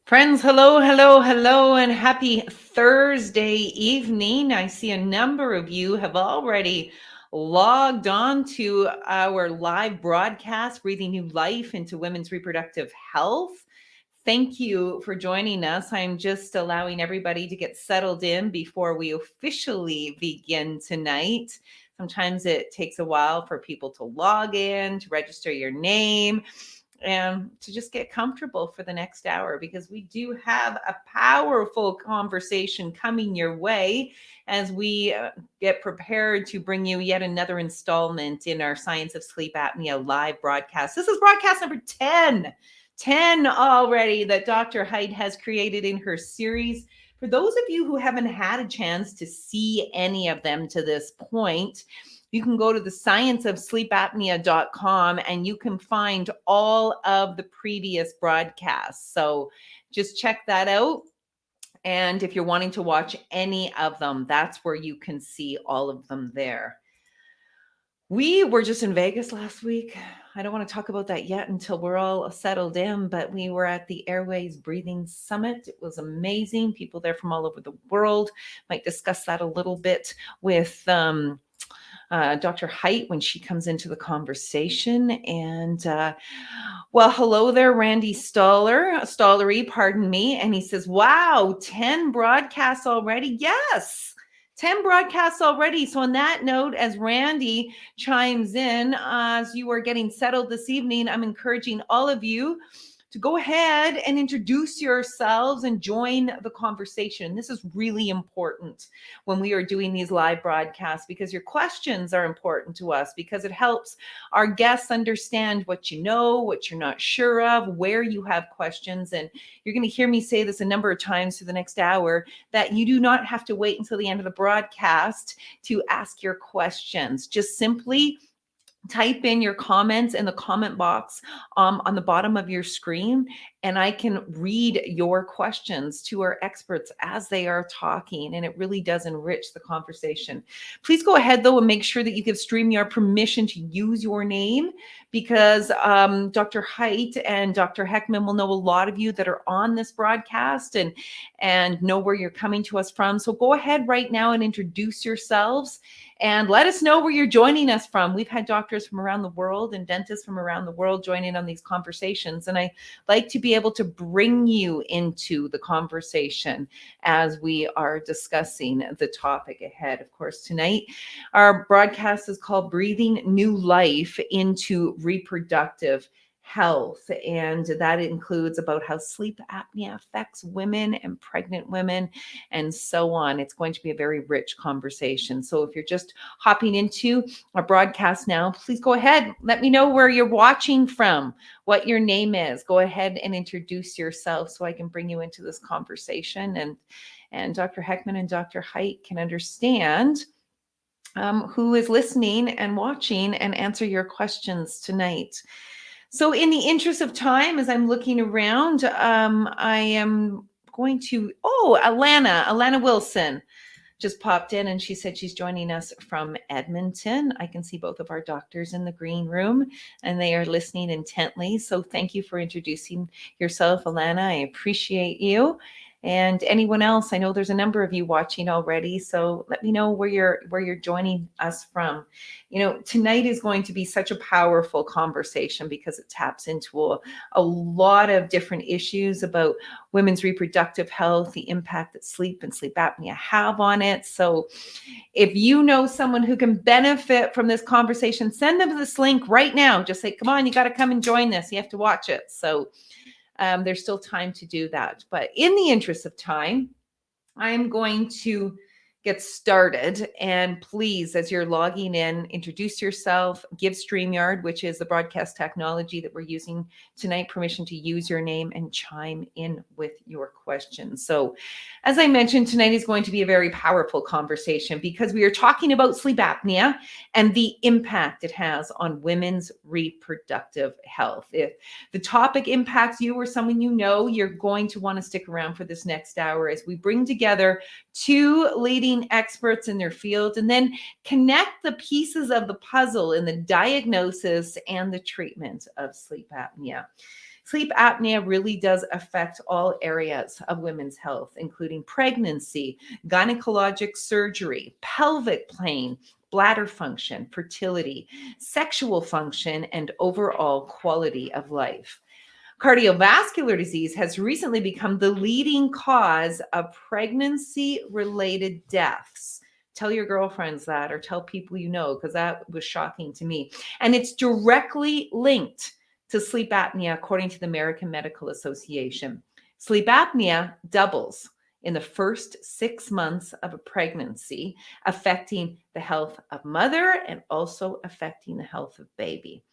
Friends, hello, hello, hello, and happy Thursday evening. I see a number of you have already logged on to our live broadcast, Breathing New Life into Women's Reproductive Health. Thank you for joining us. I'm just allowing everybody to get settled in before we officially begin tonight. Sometimes it takes a while for people to log in, to register your name, and to just get comfortable for the next hour, because we do have a powerful conversation coming your way as we get prepared to bring you yet another installment in our Science of Sleep Apnea live broadcast. This is broadcast number 10 already that Dr. Height has created in her series. For those of you who haven't had a chance to see any of them to this point, you can go to the scienceofsleepapnea.com and you can find all of the previous broadcasts. So just check that out. And if you're wanting to watch any of them, that's where you can see all of them there. We were just in Vegas last week. I don't want to talk about that yet until we're all settled in, but we were at the Airways Breathing Summit. It was amazing. People there from all over the world. Might discuss that a little bit with Dr. Height when she comes into the conversation. And well, hello there, Randy Stollery, pardon me. And he says, wow, 10 broadcasts already. Yes, 10 broadcasts already. So on that note, as Randy chimes in, as you are getting settled this evening, I'm encouraging all of you to go ahead and introduce yourselves and join the conversation. This is really important when we are doing these live broadcasts, because your questions are important to us, because it helps our guests understand what you know, what you're not sure of, where you have questions. And you're going to hear me say this a number of times for the next hour, that you do not have to wait until the end of the broadcast to ask your questions. Just simply type in your comments in the comment box on the bottom of your screen, and I can read your questions to our experts as they are talking, and it really does enrich the conversation. Please go ahead, though, and make sure that you give StreamYard permission to use your name, because Dr. Height and Dr. Heckman will know a lot of you that are on this broadcast and know where you're coming to us from. So go ahead right now and introduce yourselves and let us know where you're joining us from. We've had doctors from around the world and dentists from around the world joining on these conversations. And I like to be able to bring you into the conversation as we are discussing the topic ahead. Of course, tonight, our broadcast is called Breathing New Life into Reproductive Health, and that includes about how sleep apnea affects women and pregnant women and so on. It's going to be a very rich conversation. So if you're just hopping into our broadcast now, please go ahead. Let me know where you're watching from, what your name is. Go ahead and introduce yourself so I can bring you into this conversation, and Dr. Heckman and Dr. Height can understand who is listening and watching and answer your questions tonight. So in the interest of time, as I'm looking around, I am going to, Alana Wilson just popped in, and she said she's joining us from Edmonton. I can see both of our doctors in the green room, and they are listening intently. So thank you for introducing yourself, Alana. I appreciate you. And anyone else, I know there's a number of you watching already, so let me know where you're joining us from. You know, tonight is going to be such a powerful conversation because it taps into a lot of different issues about women's reproductive health, the impact that sleep and sleep apnea have on it. So if you know someone who can benefit from this conversation, send them this link right now. Just say, come on, you got to come and join this. You have to watch it. So there's still time to do that. But in the interest of time, I'm going to get started. And please, as you're logging in, introduce yourself, give StreamYard, which is the broadcast technology that we're using tonight, permission to use your name and chime in with your questions. So as I mentioned, tonight is going to be a very powerful conversation because we are talking about sleep apnea and the impact it has on women's reproductive health. If the topic impacts you or someone you know, you're going to want to stick around for this next hour as we bring together two leading experts in their field and then connect the pieces of the puzzle in the diagnosis and the treatment of sleep apnea. Sleep apnea really does affect all areas of women's health, including pregnancy, gynecologic surgery, pelvic pain, bladder function, fertility, sexual function, and overall quality of life. Cardiovascular disease has recently become the leading cause of pregnancy-related deaths. Tell your girlfriends that, or tell people you know, because that was shocking to me. And it's directly linked to sleep apnea, according to the American Medical Association. Sleep apnea doubles in the first 6 months of a pregnancy, affecting the health of mother and also affecting the health of baby.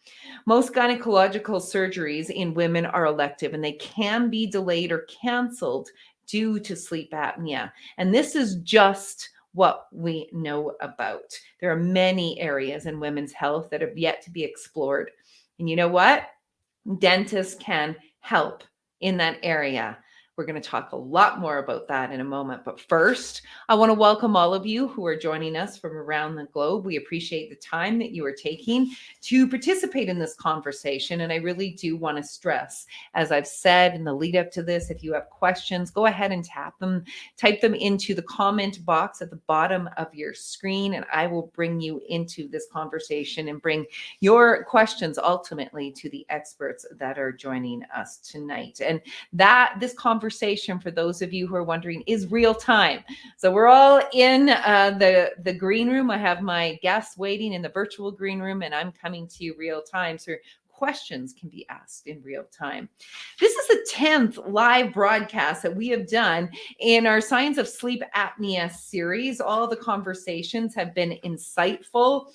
Most gynecological surgeries in women are elective, and they can be delayed or canceled due to sleep apnea. And this is just what we know about. There are many areas in women's health that have yet to be explored. And you know what? Dentists can help in that area. We're going to talk a lot more about that in a moment. But first, I want to welcome all of you who are joining us from around the globe. We appreciate the time that you are taking to participate in this conversation. And I really do want to stress, as I've said in the lead up to this, if you have questions, go ahead and type them into the comment box at the bottom of your screen, and I will bring you into this conversation and bring your questions ultimately to the experts that are joining us tonight. And this conversation, for those of you who are wondering, is real time. So we're all in the green room. I have my guests waiting in the virtual green room, and I'm coming to you real time. So questions can be asked in real time. This is the 10th live broadcast that we have done in our Science of Sleep Apnea series. All the conversations have been insightful,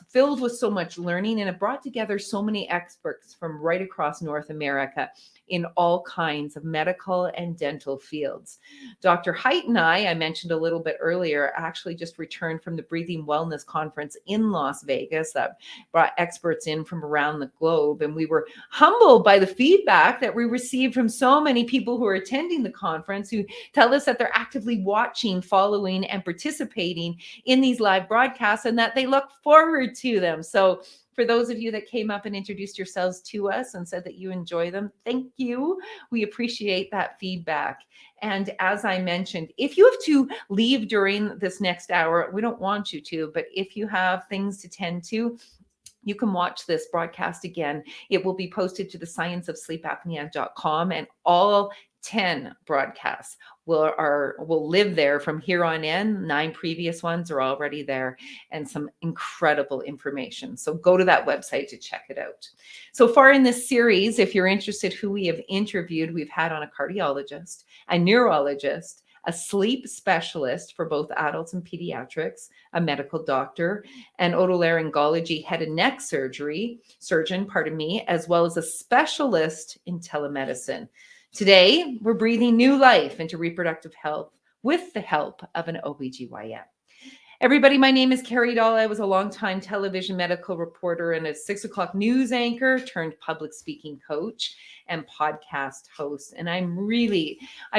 filled with so much learning, and it brought together so many experts from right across North America in all kinds of medical and dental fields. Dr. Height and I mentioned a little bit earlier, actually just returned from the Breathing Wellness Conference in Las Vegas that brought experts in from around the globe. And we were humbled by the feedback that we received from so many people who are attending the conference, who tell us that they're actively watching, following, and participating in these live broadcasts, and that they look forward to them. So for those of you that came up and introduced yourselves to us and said that you enjoy them, thank you. We appreciate that feedback. And as I mentioned, if you have to leave during this next hour, we don't want you to, but if you have things to tend to, you can watch this broadcast again. It will be posted to the scienceofsleepapnea.com, and all 10 broadcasts will live there from here on in. 9 previous ones are already there, and some incredible information. So go to that website to check it out. So far in this series, if you're interested who we have interviewed, we've had on a cardiologist, a neurologist, a sleep specialist for both adults and pediatrics, a medical doctor, an otolaryngology head and neck surgeon, as well as a specialist in telemedicine. Today, we're breathing new life into reproductive health with the help of an OBGYN. Everybody, my name is Carrie Dahl. I was a longtime television medical reporter and a 6 o'clock news anchor turned public speaking coach and podcast host. And I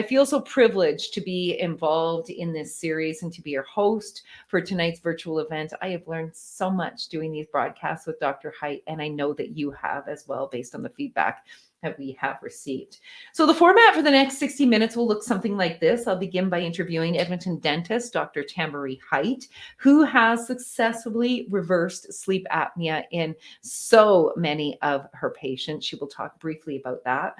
feel so privileged to be involved in this series and to be your host for tonight's virtual event. I have learned so much doing these broadcasts with Dr. Height, and I know that you have as well, based on the feedback that we have received. So the format for the next 60 minutes will look something like this. I'll begin by interviewing Edmonton dentist, Dr. Tamari Height, who has successfully reversed sleep apnea in so many of her patients. She will talk briefly about that.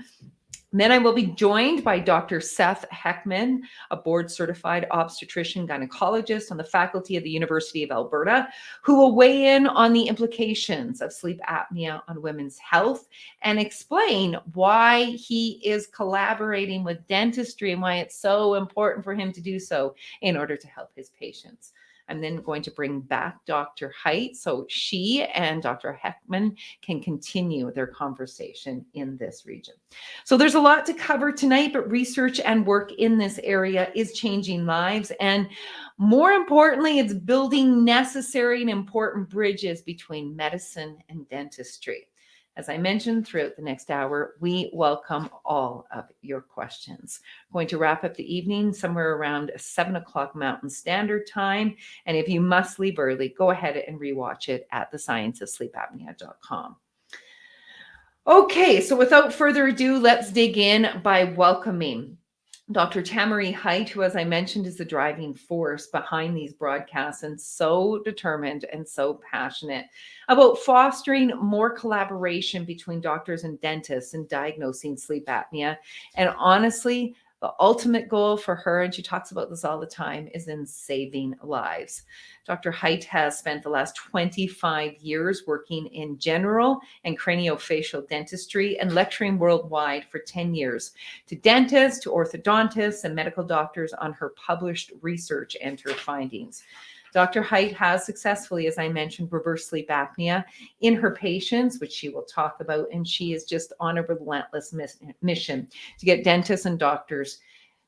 Then I will be joined by Dr. Seth Heckman, a board-certified obstetrician gynecologist on the faculty of the University of Alberta, who will weigh in on the implications of sleep apnea on women's health and explain why he is collaborating with dentistry and why it's so important for him to do so in order to help his patients. I'm then going to bring back Dr. Height so she and Dr. Heckman can continue their conversation in this region. So there's a lot to cover tonight, but research and work in this area is changing lives. And more importantly, it's building necessary and important bridges between medicine and dentistry. As I mentioned, throughout the next hour, we welcome all of your questions. We're going to wrap up the evening somewhere around 7 o'clock Mountain Standard Time. And if you must leave early, go ahead and rewatch it at thescienceofsleepapnea.com. Okay, so without further ado, let's dig in by welcoming Dr. Tamari Height, who, as I mentioned, is the driving force behind these broadcasts and so determined and so passionate about fostering more collaboration between doctors and dentists in diagnosing sleep apnea. And honestly, the ultimate goal for her, and she talks about this all the time, is in saving lives. Dr. Height has spent the last 25 years working in general and craniofacial dentistry and lecturing worldwide for 10 years to dentists, to orthodontists, and medical doctors on her published research and her findings. Dr. Height has successfully, as I mentioned, reversed sleep apnea in her patients, which she will talk about, and she is just on a relentless mission to get dentists and doctors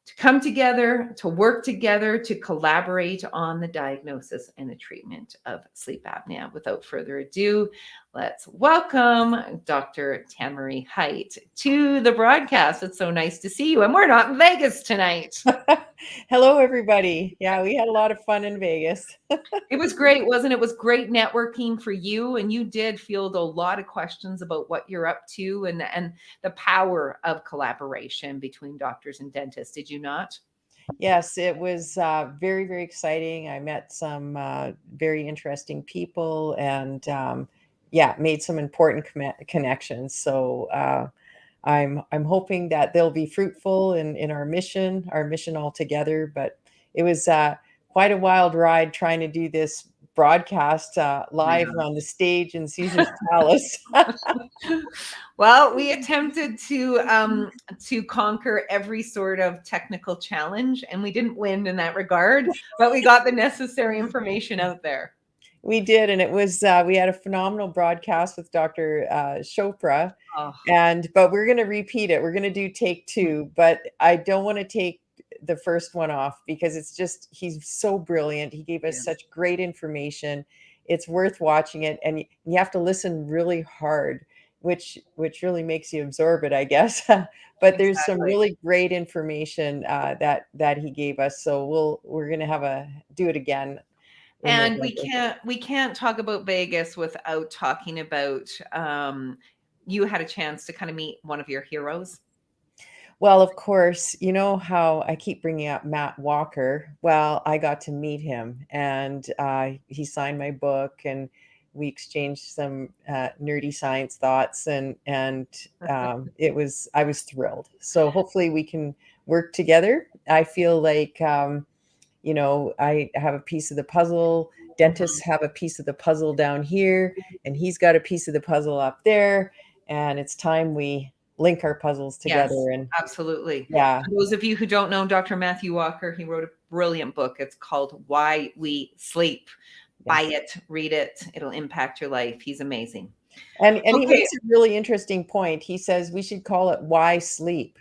to come together, to work together, to collaborate on the diagnosis and the treatment of sleep apnea. Without further ado, let's welcome Dr. Tamari Height to the broadcast. It's so nice to see you. And we're not in Vegas tonight. Hello, everybody. Yeah, we had a lot of fun in Vegas. It was great, wasn't it? It was great networking for you. And you did field a lot of questions about what you're up to and the power of collaboration between doctors and dentists. Did you not? Yes, it was very, very exciting. I met some very interesting people and yeah, made some important connections. So I'm hoping that they'll be fruitful in our mission all together. But it was quite a wild ride trying to do this broadcast live on the stage in Caesar's Palace. Well, we attempted to conquer every sort of technical challenge, and we didn't win in that regard, but we got the necessary information out there. We did, and it was we had a phenomenal broadcast with Dr. Chopra, Oh, but we're going to repeat it. We're going to do take two, but I don't want to take the first one off because it's just he's so brilliant. He gave us yes. such great information. It's worth watching it, and you have to listen really hard, which really makes you absorb it, I guess. But there's some Exactly. really great information that he gave us. So we're going to do it again in And November. we can't talk about Vegas without talking about you had a chance to kind of meet one of your heroes. Well, of course, you know how I keep bringing up Matt Walker. Well, I got to meet him, and he signed my book, and we exchanged some nerdy science thoughts, and I was thrilled. So hopefully we can work together. I feel like I have a piece of the puzzle. Dentists Mhm. have a piece of the puzzle down here, and he's got a piece of the puzzle up there, and it's time we link our puzzles Yes, together. And absolutely. yeah, For those of you who don't know Dr. Matthew Walker, he wrote a brilliant book. It's called Why We Sleep. Buy yes. it, read it. It'll impact your life. He's amazing. And he Okay. makes a really interesting point. He says we should call it Why Sleep.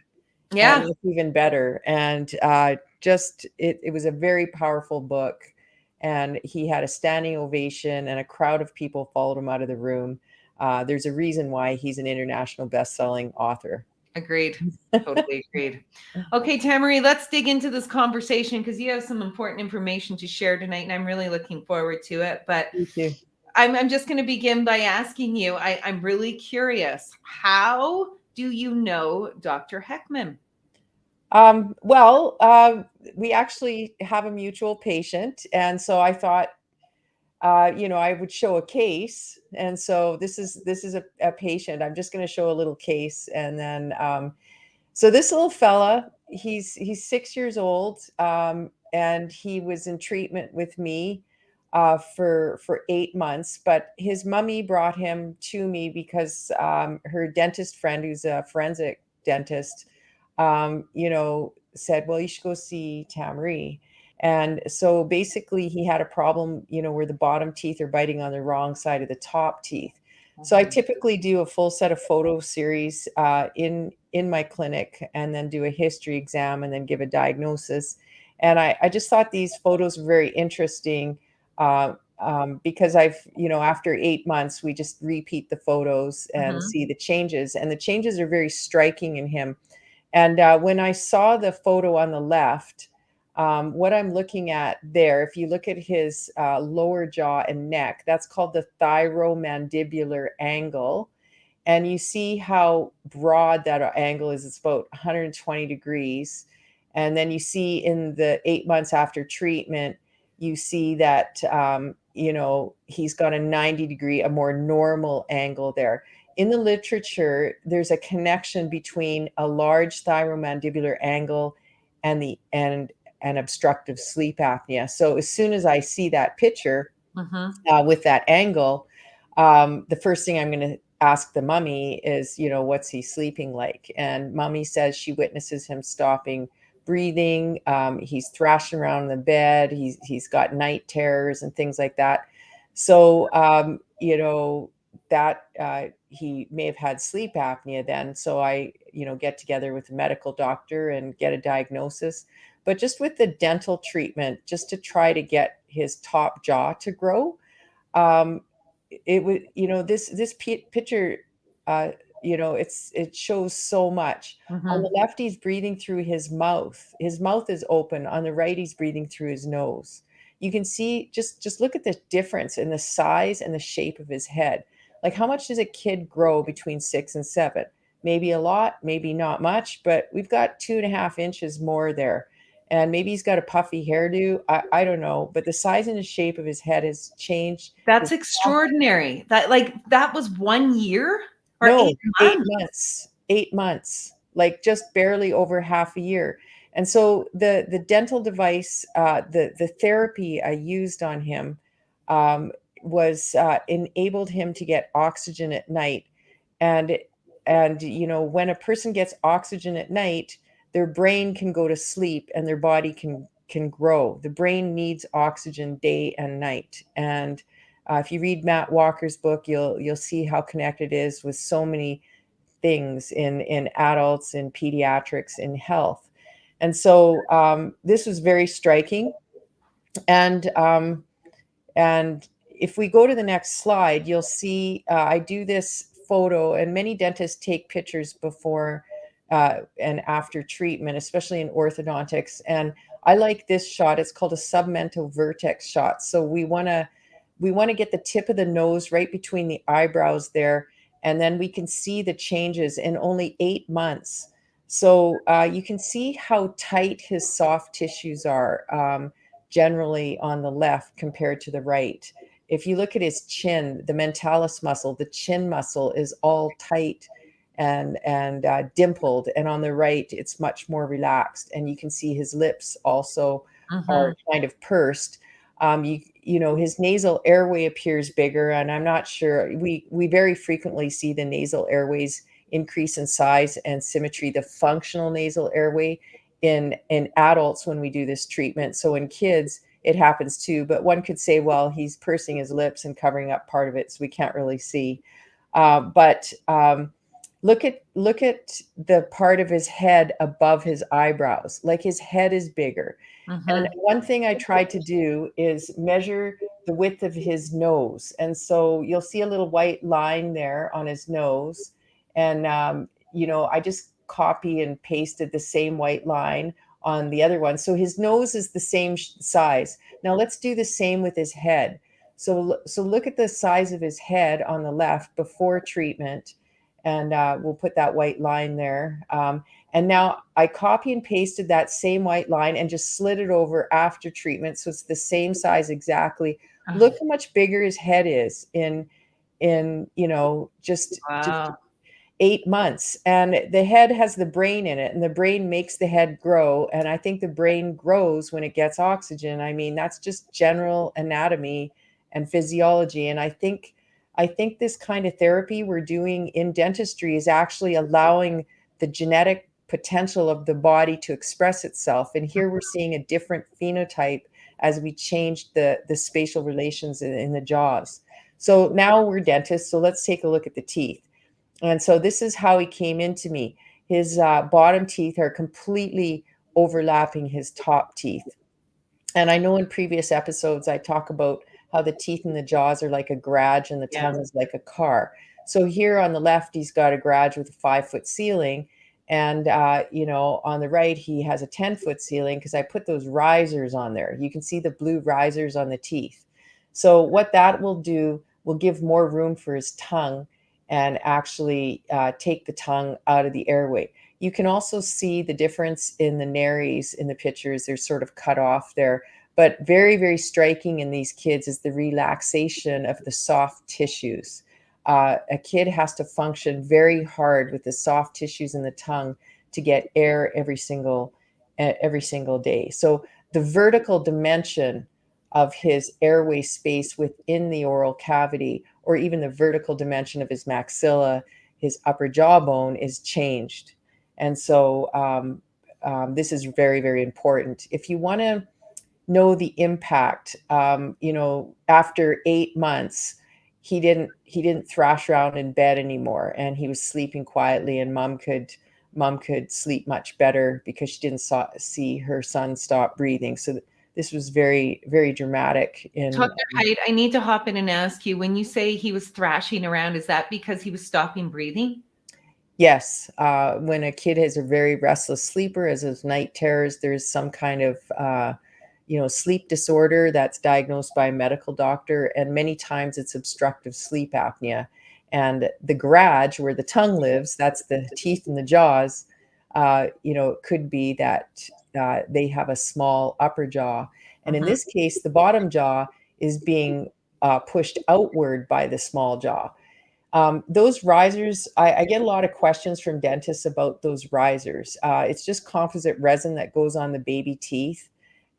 And Yeah. it's even better. And just it was a very powerful book. And he had a standing ovation, and a crowd of people followed him out of the room. There's a reason why he's an international best-selling author. Agreed. Totally agreed. Okay, Tamari, let's dig into this conversation because you have some important information to share tonight, and I'm really looking forward to it. But Me too. I'm just going to begin by asking you, I'm really curious. How do you know Dr. Heckman? Well, we actually have a mutual patient, and so I thought, I would show a case, and so this is a patient. I'm just going to show a little case, and then so this little fella, he's 6 years old, and he was in treatment with me for 8 months. But his mummy brought him to me because her dentist friend, who's a forensic dentist, said, "Well, you should go see Tamari." And so basically, he had a problem, where the bottom teeth are biting on the wrong side of the top teeth. So I Mhm. typically do a full set of photo series in my clinic, and then do a history exam, and then give a diagnosis. And I just thought these photos were very interesting because after 8 months, we just repeat the photos and Mhm. see the changes. And the changes are very striking in him. And when I saw the photo on the left, what I'm looking at there, if you look at his lower jaw and neck, that's called the Thyromandibular Angle. and you see how broad that angle is. It's about 120 degrees. And then you see in the 8 months after treatment, you see that, he's got a 90-degree, a more normal angle there. In the literature, there's a connection between a large thyromandibular angle and obstructive sleep apnea. So as soon as I see that picture with that angle, the first thing I'm going to ask the mummy is, what's he sleeping like? And mummy says she witnesses him stopping breathing. He's thrashing around in the bed. He's got night terrors and things like that. So, that he may have had sleep apnea then. So I, get together with the medical doctor and get a diagnosis. But just with the dental treatment, just to try to get his top jaw to grow, it would, this picture, it shows so much. On the left, he's breathing through his mouth. His mouth is open. On the right, he's breathing through his nose. You can see, just look at the difference in the size and the shape of his head. Like, how much does a kid grow between 6 and 7? Maybe a lot, maybe not much, but we've got 2.5 inches more there. And maybe he's got a puffy hairdo. I don't know, but the size and the shape of his head has changed. That's extraordinary. That was 1 year or No, 8 8 months? months. 8 months, like just barely over half a year. And so the dental device, the therapy I used on him was enabled him to get oxygen at night. And when a person gets oxygen at night, their brain can go to sleep and their body can grow. The brain needs oxygen day and night. And if you read Matt Walker's book, you'll see how connected it is with so many things in adults, in pediatrics, in health. And so this was very striking. And if we go to the next slide, you'll see I do this photo, and many dentists take pictures before and after treatment, especially in orthodontics. And I like this shot. It's called a submental vertex shot. So we want to get the tip of the nose right between the eyebrows there, and then we can see the changes in only 8 months. So you can see how tight his soft tissues are generally on the left compared to the right. If you look at his chin, the mentalis muscle, the chin muscle is all tight and dimpled, and on the right it's much more relaxed, and you can see his lips also are kind of pursed. His nasal airway appears bigger, and I'm not sure, we very frequently see the nasal airways increase in size and symmetry, the functional nasal airway in adults when we do this treatment. So in kids it happens too, but one could say, well, he's pursing his lips and covering up part of it, so we can't really see. But look at the part of his head above his eyebrows. Like, his head is bigger. And one thing I tried to do is measure the width of his nose. And so you'll see a little white line there on his nose. And, I just copy and pasted the same white line on the other one. So his nose is the same size. Now let's do the same with his head. So look at the size of his head on the left before treatment. And we'll put that white line there. And now I copy and pasted that same white line and just slid it over after treatment. So it's the same size exactly. Look how much bigger his head is in just 8 months. And the head has the brain in it, and the brain makes the head grow. And I think the brain grows when it gets oxygen. I mean, that's just general anatomy and physiology. And I think this kind of therapy we're doing in dentistry is actually allowing the genetic potential of the body to express itself. And here we're seeing a different phenotype as we change the spatial relations in the jaws. So now we're dentists, so let's take a look at the teeth. And so this is how he came into me. His bottom teeth are completely overlapping his top teeth. And I know in previous episodes I talk about how the teeth in the jaws are like a garage and the tongue is like a car. So here on the left, he's got a garage with a 5-foot ceiling. And, on the right, he has a 10-foot ceiling because I put those risers on there. You can see the blue risers on the teeth. So what that will do will give more room for his tongue and actually take the tongue out of the airway. You can also see the difference in the nares in the pictures. They're sort of cut off there. But very, very striking in these kids is the relaxation of the soft tissues. A kid has to function very hard with the soft tissues in the tongue to get air every single day. So the vertical dimension of his airway space within the oral cavity, or even the vertical dimension of his maxilla, his upper jawbone, is changed. And so this is very, very important. If you want to know the impact, after 8 months, he didn't thrash around in bed anymore, and he was sleeping quietly, and mom could sleep much better because she didn't see her son stop breathing. So this was very, very dramatic. Dr. Haidt, I need to hop in and ask you, when you say he was thrashing around, is that because he was stopping breathing? Yes. When a kid is a very restless sleeper, as his night terrors, there's some kind of sleep disorder that's diagnosed by a medical doctor, and many times it's obstructive sleep apnea. And the garage where the tongue lives, that's the teeth and the jaws, it could be that they have a small upper jaw. And in this case, the bottom jaw is being pushed outward by the small jaw. Those risers, I get a lot of questions from dentists about those risers. It's just composite resin that goes on the baby teeth.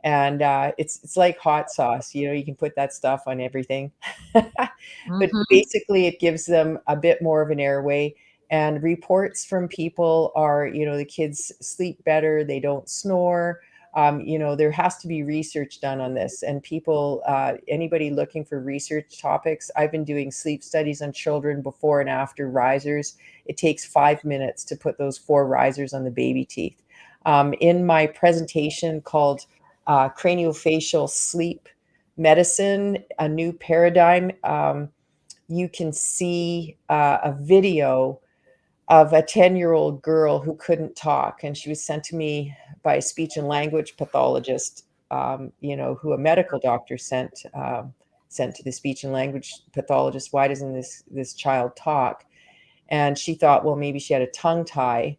And it's like hot sauce. You can put that stuff on everything. But basically, it gives them a bit more of an airway. And reports from people are, the kids sleep better. They don't snore. There has to be research done on this. And people, anybody looking for research topics, I've been doing sleep studies on children before and after risers. It takes 5 minutes to put those 4 risers on the baby teeth. In my presentation called Craniofacial Sleep Medicine, a New Paradigm, you can see a video of a 10-year-old girl who couldn't talk, and she was sent to me by a speech and language pathologist, who a medical doctor sent to the speech and language pathologist. Why doesn't this child talk? And she thought, well, maybe she had a tongue tie.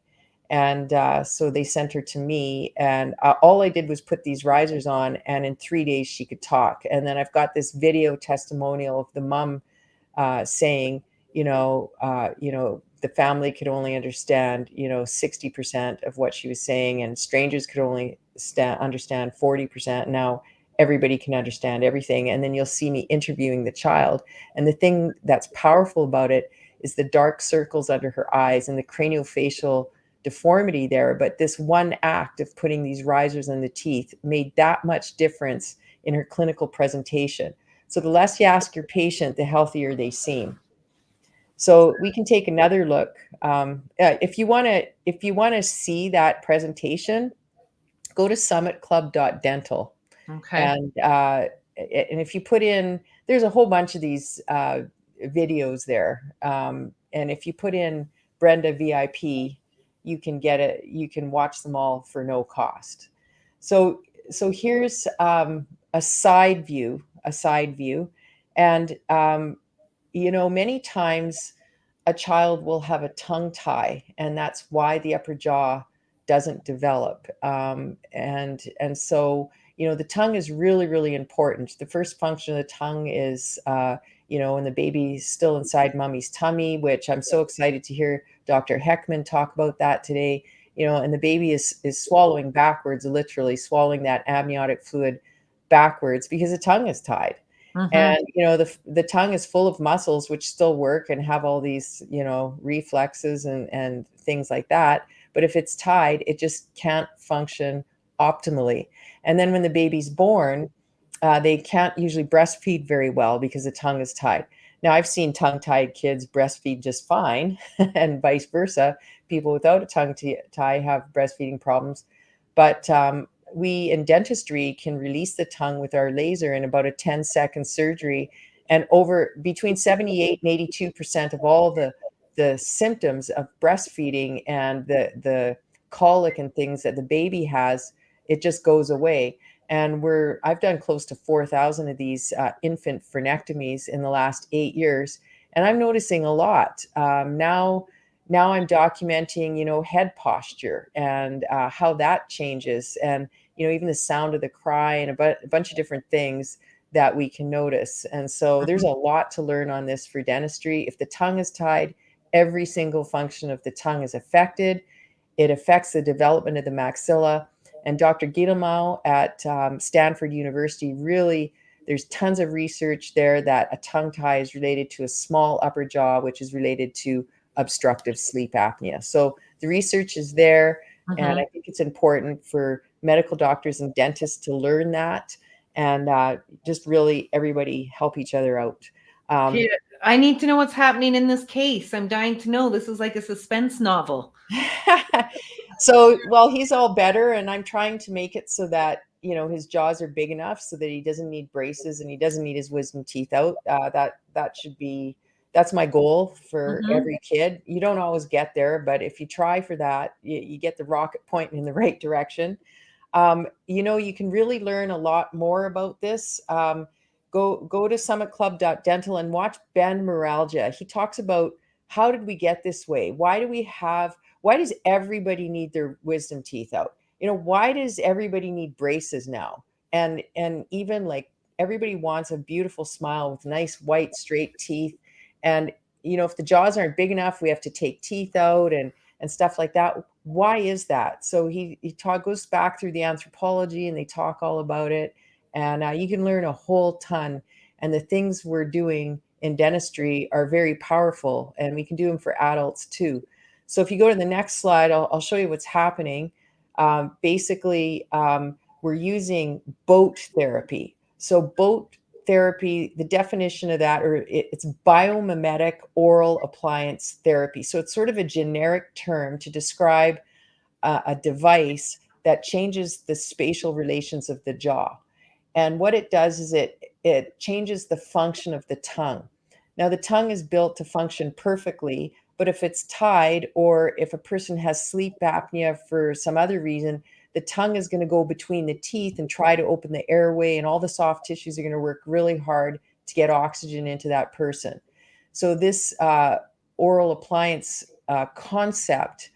And so they sent her to me, and all I did was put these risers on, and in 3 days she could talk. And then I've got this video testimonial of the mom saying, the family could only understand, 60% of what she was saying, and strangers could only understand 40%. Now everybody can understand everything. And then you'll see me interviewing the child. And the thing that's powerful about it is the dark circles under her eyes and the craniofacial deformity there. But this one act of putting these risers in the teeth made that much difference in her clinical presentation. So the less you ask your patient, the healthier they seem. So we can take another look. If you want to see that presentation, go to summitclub.dental. Okay. And if you put in, there's a whole bunch of these videos there. And if you put in Brenda VIP, you can get it. You can watch them all for no cost. So here's a side view, and many times a child will have a tongue tie, and that's why the upper jaw doesn't develop. And so the tongue is really, really important. The first function of the tongue is when the baby's still inside mommy's tummy, which I'm so excited to hear Dr. Heckman talk about that today. And the baby is swallowing backwards, literally swallowing that amniotic fluid backwards because the tongue is tied. And the tongue is full of muscles which still work and have all these reflexes and things like that. But if it's tied, it just can't function optimally. And then when the baby's born, they can't usually breastfeed very well because the tongue is tied. Now, I've seen tongue-tied kids breastfeed just fine, and vice versa. People without a tongue tie have breastfeeding problems. But we in dentistry can release the tongue with our laser in about a 10-second surgery. And between 78 and 82% of all the symptoms of breastfeeding and the colic and things that the baby has, it just goes away. And I've done close to 4,000 of these infant frenectomies in the last 8 years. And I'm noticing a lot. Now I'm documenting, head posture and how that changes, and even the sound of the cry, and a bunch of different things that we can notice. And so there's a lot to learn on this for dentistry. If the tongue is tied, every single function of the tongue is affected. It affects the development of the maxilla. And Dr. Gittlemau at Stanford University, really, there's tons of research there that a tongue tie is related to a small upper jaw, which is related to obstructive sleep apnea. So the research is there, and I think it's important for medical doctors and dentists to learn that, and just really everybody help each other out. Yeah, I need to know what's happening in this case. I'm dying to know. This is like a suspense novel. So, well, he's all better, and I'm trying to make it so that his jaws are big enough so that he doesn't need braces and he doesn't need his wisdom teeth out. That's my goal for every kid. You don't always get there, but if you try for that, you get the rocket pointing in the right direction. You can really learn a lot more about this. Go to summitclub.dental and watch Ben Moralgia. He talks about how did we get this way? Why does everybody need their wisdom teeth out? Why does everybody need braces now? And even like everybody wants a beautiful smile with nice white straight teeth. And if the jaws aren't big enough, we have to take teeth out and stuff like that. Why is that? So he goes back through the anthropology, and they talk all about it. And you can learn a whole ton. And the things we're doing in dentistry are very powerful, and we can do them for adults too. So if you go to the next slide, I'll show you what's happening. Basically, we're using boat therapy. So boat therapy, the definition of that, or it's biomimetic oral appliance therapy. So it's sort of a generic term to describe a device that changes the spatial relations of the jaw. And what it does is it changes the function of the tongue. Now, the tongue is built to function perfectly, but if it's tied, or if a person has sleep apnea for some other reason, the tongue is going to go between the teeth and try to open the airway, and all the soft tissues are going to work really hard to get oxygen into that person. So this oral appliance concept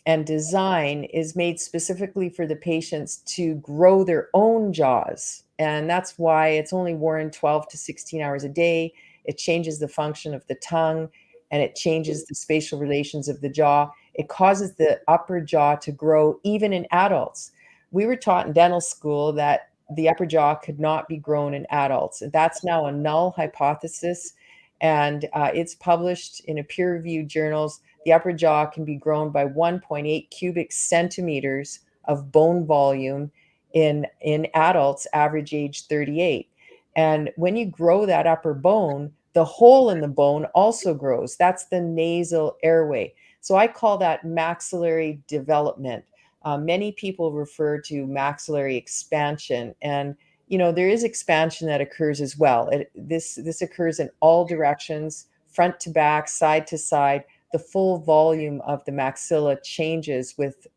and design is made specifically for the patients to grow their own jaws. And that's why it's only worn 12 to 16 hours a day. It changes the function of the tongue, and it changes the spatial relations of the jaw. It causes the upper jaw to grow even in adults. We were taught in dental school that the upper jaw could not be grown in adults. And that's now a null hypothesis. And it's published in a peer-reviewed journals. The upper jaw can be grown by 1.8 cubic centimeters of bone volume in adults, average age 38. And when you grow that upper bone, the hole in the bone also grows. That's the nasal airway. So I call that maxillary development. Many people refer to maxillary expansion, and there is expansion that occurs as well. This occurs in all directions, front to back, side to side. The full volume of the maxilla changes with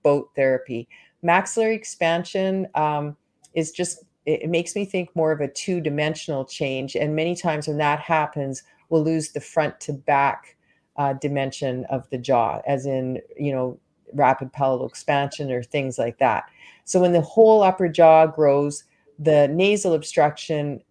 boat therapy. Maxillary expansion is just, it makes me think more of a two-dimensional change. And many times when that happens, we'll lose the front to back dimension of the jaw, as in, rapid palatal expansion or things like that. So when the whole upper jaw grows, the nasal obstruction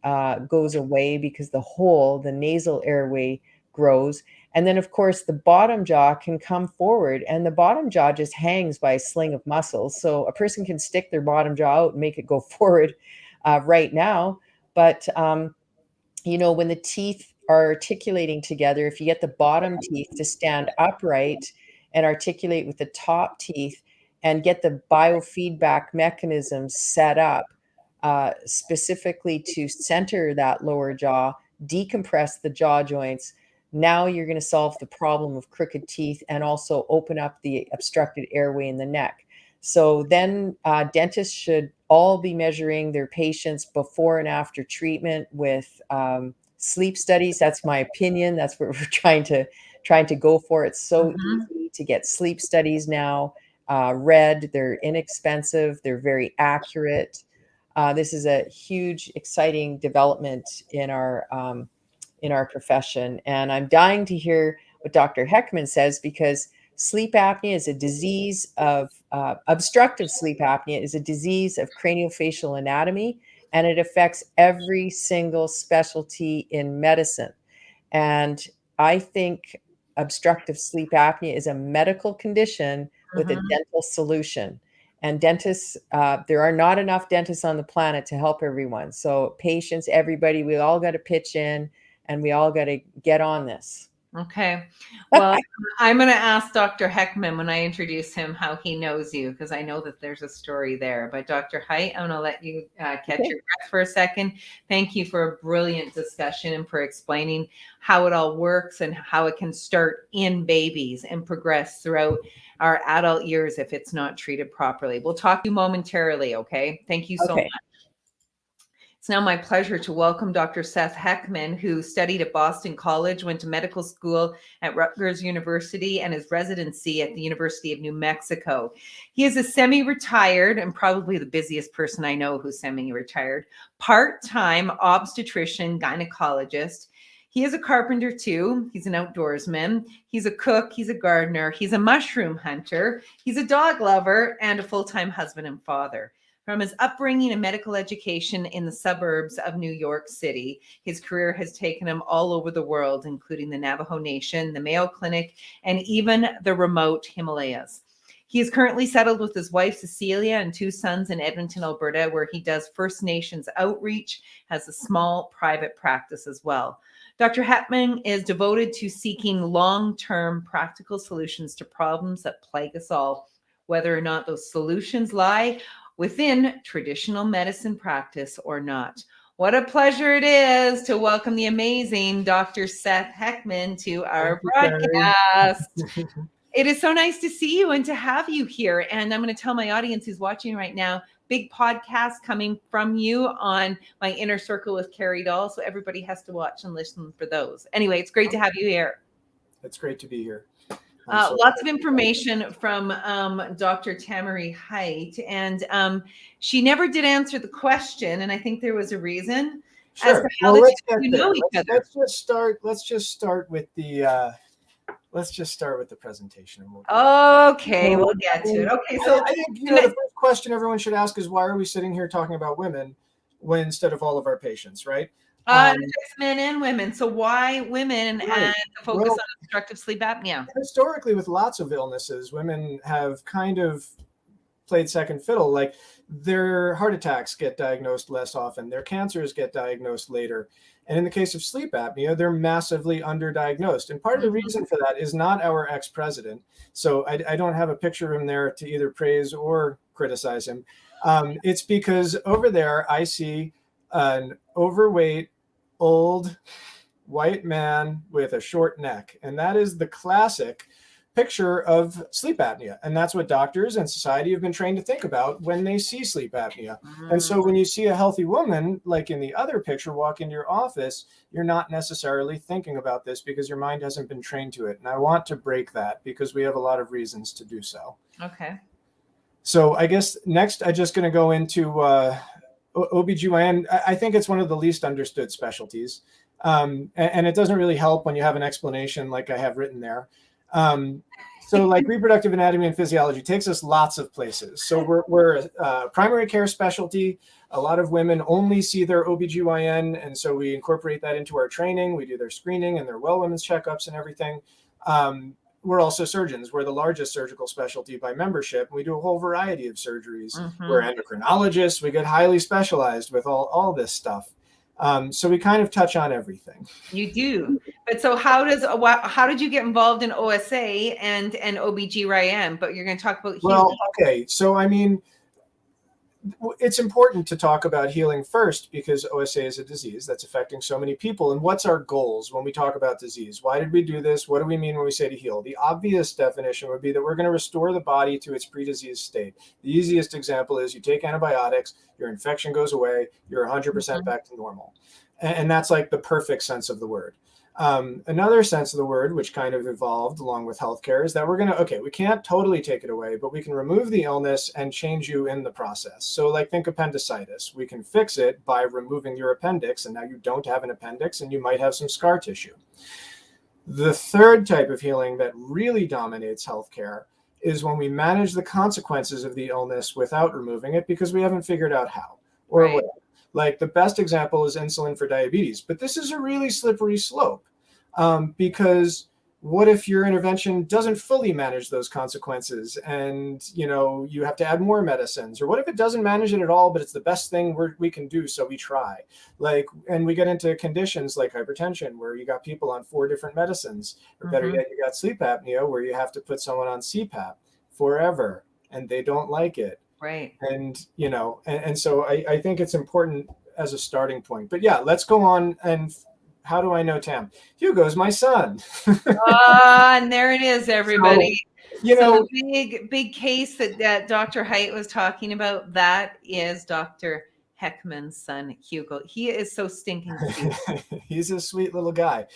goes away because the nasal airway grows. And then, of course, the bottom jaw can come forward, and the bottom jaw just hangs by a sling of muscles. So a person can stick their bottom jaw out and make it go forward right now. But, when the teeth are articulating together, if you get the bottom teeth to stand upright and articulate with the top teeth and get the biofeedback mechanisms set up specifically to center that lower jaw, decompress the jaw joints, now you're going to solve the problem of crooked teeth and also open up the obstructed airway in the neck. So then dentists should all be measuring their patients before and after treatment with sleep studies. That's my opinion. That's what we're trying to go for. It's so easy to get sleep studies now read. They're inexpensive. They're very accurate. This is a huge, exciting development in our in our profession. And I'm dying to hear what Dr. Heckman says, because sleep apnea is a disease of obstructive sleep apnea is a disease of craniofacial anatomy, and it affects every single specialty in medicine. And I think obstructive sleep apnea is a medical condition with a Mhm. dental solution. And dentists, there are not enough dentists on the planet to help everyone. So patients, everybody, we all got to pitch in, and we all got to get on this. Okay. Well, I'm going to ask Dr. Heckman when I introduce him how he knows you, because I know that there's a story there. But Dr. Height, I'm going to let you catch Okay. your breath for a second. Thank you for a brilliant discussion and for explaining how it all works and how it can start in babies and progress throughout our adult years if it's not treated properly. We'll talk to you momentarily, okay? Thank you so much. Okay. It's now my pleasure to welcome Dr. Seth Heckman, who studied at Boston College, went to medical school at Rutgers University, and his residency at the University of New Mexico. He is a semi-retired, and probably the busiest person I know who's semi-retired, part-time obstetrician gynecologist. He is a carpenter too. He's an outdoorsman. He's a cook. He's a gardener. He's a mushroom hunter. He's a dog lover and a full-time husband and father. From his upbringing and medical education in the suburbs of New York City, his career has taken him all over the world, including the Navajo Nation, the Mayo Clinic, and even the remote Himalayas. He is currently settled with his wife, Cecilia, and 2 sons in Edmonton, Alberta, where he does First Nations outreach, has a small private practice as well. Dr. Heckman is devoted to seeking long-term practical solutions to problems that plague us all, whether or not those solutions lie within traditional medicine practice or not. What a pleasure it is to welcome the amazing Dr. Seth Heckman to our broadcast. It is so nice to see you and to have you here. And I'm going to tell my audience who's watching right now, big podcast coming from you on my Inner Circle with Carrie Doll. So everybody has to watch and listen for those. Anyway, it's great to have you here. It's great to be here. Lots of information from Dr. Tamari Height, and she never did answer the question, and I think there was a reason. Sure. As to how Well, let's you know each other. let's just start with the presentation. And Okay, we'll get to it. Okay, so I think the first question everyone should ask is, why are we sitting here talking about women when instead of all of our patients, right? men and women. So why women and the focus on obstructive sleep apnea? Historically, with lots of illnesses, women have kind of played second fiddle. Like, their heart attacks get diagnosed less often, their cancers get diagnosed later. And in the case of sleep apnea, they're massively underdiagnosed. And part of the reason for that is not our ex-president. So I don't have a picture of him there to either praise or criticize him. It's because over there, I see an overweight, old white man with a short neck. And that is the classic picture of sleep apnea. And that's what doctors and society have been trained to think about when they see sleep apnea. And so when you see a healthy woman, like in the other picture, walk into your office, you're not necessarily thinking about this because your mind hasn't been trained to it. And I want to break that because we have a lot of reasons to do so. Okay. So I guess next, I'm just going to go into OBGYN. I think it's one of the least understood specialties. And it doesn't really help when you have an explanation like I have written there. So like reproductive anatomy and physiology takes us lots of places. So we're a primary care specialty. A lot of women only see their OBGYN. And so we incorporate that into our training. We do their screening and their well women's checkups and everything. We're also surgeons. We're the largest surgical specialty by membership. We do a whole variety of surgeries. We're endocrinologists. We get highly specialized with all this stuff. So we kind of touch on everything. You do. But so how did you get involved in OSA and OBGYN? But you're going to talk about healing. Well, okay. So, I mean, it's important to talk about healing first because OSA is a disease that's affecting so many people. And what's our goals when we talk about disease? Why did we do this? What do we mean when we say to heal? The obvious definition would be that we're going to restore the body to its pre-disease state. The easiest example is you take antibiotics, your infection goes away, you're 100% back to normal. And that's like the perfect sense of the word. Another sense of the word, which kind of evolved along with healthcare, is that we can't totally take it away, but we can remove the illness and change you in the process. So like think appendicitis, we can fix it by removing your appendix, and now you don't have an appendix and you might have some scar tissue. The third type of healing that really dominates healthcare is when we manage the consequences of the illness without removing it because we haven't figured out how or Right. whatever. Like the best example is insulin for diabetes, but this is a really slippery slope because what if your intervention doesn't fully manage those consequences and you have to add more medicines? Or what if it doesn't manage it at all, but it's the best thing we can do, so we try? And we get into conditions like hypertension where you got people on 4 different medicines, or better yet, you got sleep apnea where you have to put someone on CPAP forever and they don't like it. Right. And so I think it's important as a starting point. But yeah, let's go on. And how do I know Tam? Hugo's my son. And there it is, everybody. So the big case that Dr. Height was talking about, that is Dr. Heckman's son, Hugo. He is so stinking cute. He's a sweet little guy.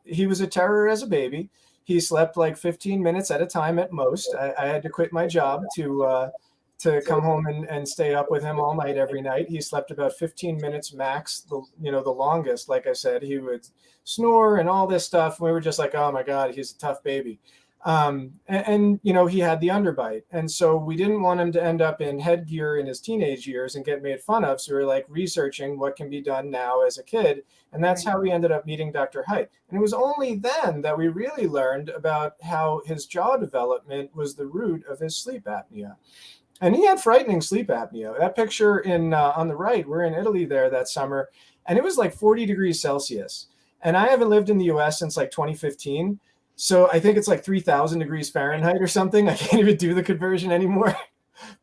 He was a terror as a baby. He slept like 15 minutes at a time at most. I had to quit my job to come home and stay up with him all night every night. He slept about 15 minutes max, the longest. Like I said, he would snore and all this stuff. We were just like, oh my God, he's a tough baby. He had the underbite. And so we didn't want him to end up in headgear in his teenage years and get made fun of. So we were like researching what can be done now as a kid. And that's how we ended up meeting Dr. Height. And it was only then that we really learned about how his jaw development was the root of his sleep apnea. And he had frightening sleep apnea. That picture on the right, we're in Italy there that summer, and it was like 40 degrees Celsius. And I haven't lived in the US since like 2015. So I think it's like 3,000 degrees Fahrenheit or something. I can't even do the conversion anymore.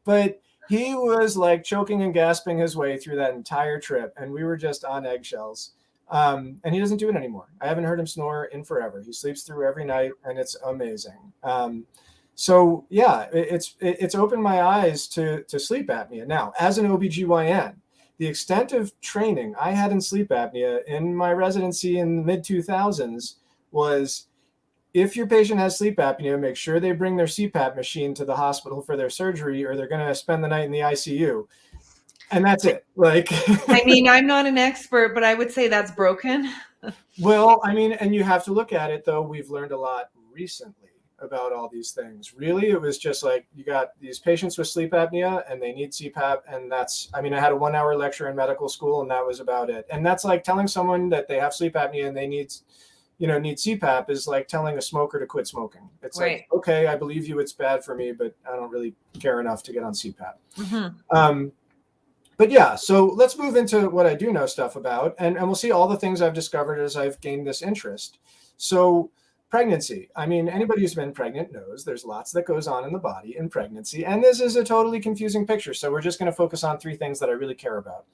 But he was like choking and gasping his way through that entire trip. And we were just on eggshells. And he doesn't do it anymore. I haven't heard him snore in forever. He sleeps through every night, and it's amazing. So yeah, it's opened my eyes to sleep apnea. Now, as an OBGYN, the extent of training I had in sleep apnea in my residency in the mid-2000s was, if your patient has sleep apnea, make sure they bring their CPAP machine to the hospital for their surgery, or they're going to spend the night in the ICU. And that's it. Like, I mean, I'm not an expert, but I would say that's broken. Well, I mean, and you have to look at it, though. We've learned a lot recently about all these things. Really, it was just like, you got these patients with sleep apnea and they need CPAP. And I had a 1-hour lecture in medical school, and that was about it. And that's like telling someone that they have sleep apnea and they need CPAP is like telling a smoker to quit smoking. It's right. Like, okay, I believe you, it's bad for me, but I don't really care enough to get on CPAP. Mm-hmm. But yeah, so let's move into what I do know stuff about, and we'll see all the things I've discovered as I've gained this interest. So pregnancy. I mean, anybody who's been pregnant knows there's lots that goes on in the body in pregnancy, and this is a totally confusing picture. So we're just going to focus on 3 things that I really care about.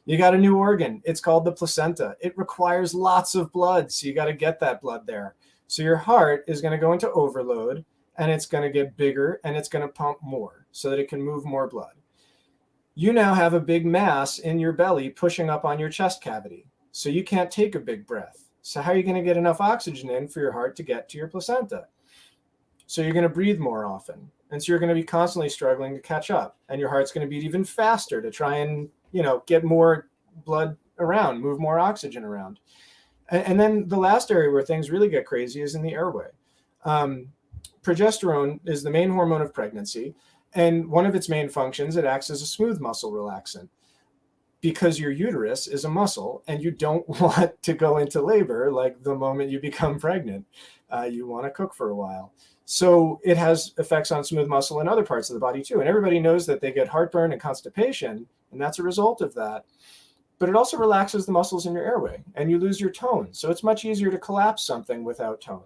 You got a new organ. It's called the placenta. It requires lots of blood, so you got to get that blood there. So your heart is going to go into overload, and it's going to get bigger, and it's going to pump more so that it can move more blood. You now have a big mass in your belly pushing up on your chest cavity, so you can't take a big breath. So how are you going to get enough oxygen in for your heart to get to your placenta? So you're going to breathe more often. And so you're going to be constantly struggling to catch up. And your heart's going to beat even faster to try and, get more blood around, move more oxygen around. And then the last area where things really get crazy is in the airway. Progesterone is the main hormone of pregnancy. And one of its main functions, it acts as a smooth muscle relaxant. Because your uterus is a muscle and you don't want to go into labor like the moment you become pregnant. You want to cook for a while. So it has effects on smooth muscle in other parts of the body too. And everybody knows that they get heartburn and constipation, and that's a result of that. But it also relaxes the muscles in your airway and you lose your tone. So it's much easier to collapse something without tone.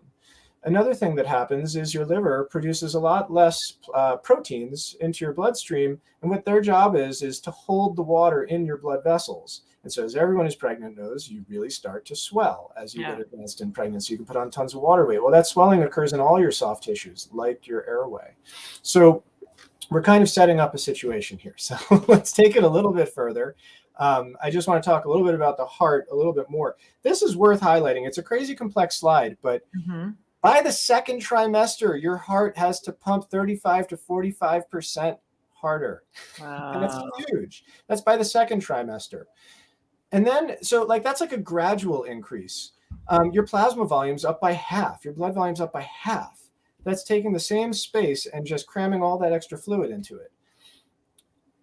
Another thing that happens is your liver produces a lot less proteins into your bloodstream. And what their job is to hold the water in your blood vessels. And so as everyone who's pregnant knows, you really start to swell as you get advanced in pregnancy. You can put on tons of water weight. Well, that swelling occurs in all your soft tissues, like your airway. So we're kind of setting up a situation here. So let's take it a little bit further. I just want to talk a little bit about the heart a little bit more. This is worth highlighting. It's a crazy complex slide, but by the second trimester, your heart has to pump 35 to 45% harder. Wow. And that's huge. That's by the second trimester. And then, so like, that's like a gradual increase. Your plasma volume's up by half. Your blood volume's up by half. That's taking the same space and just cramming all that extra fluid into it.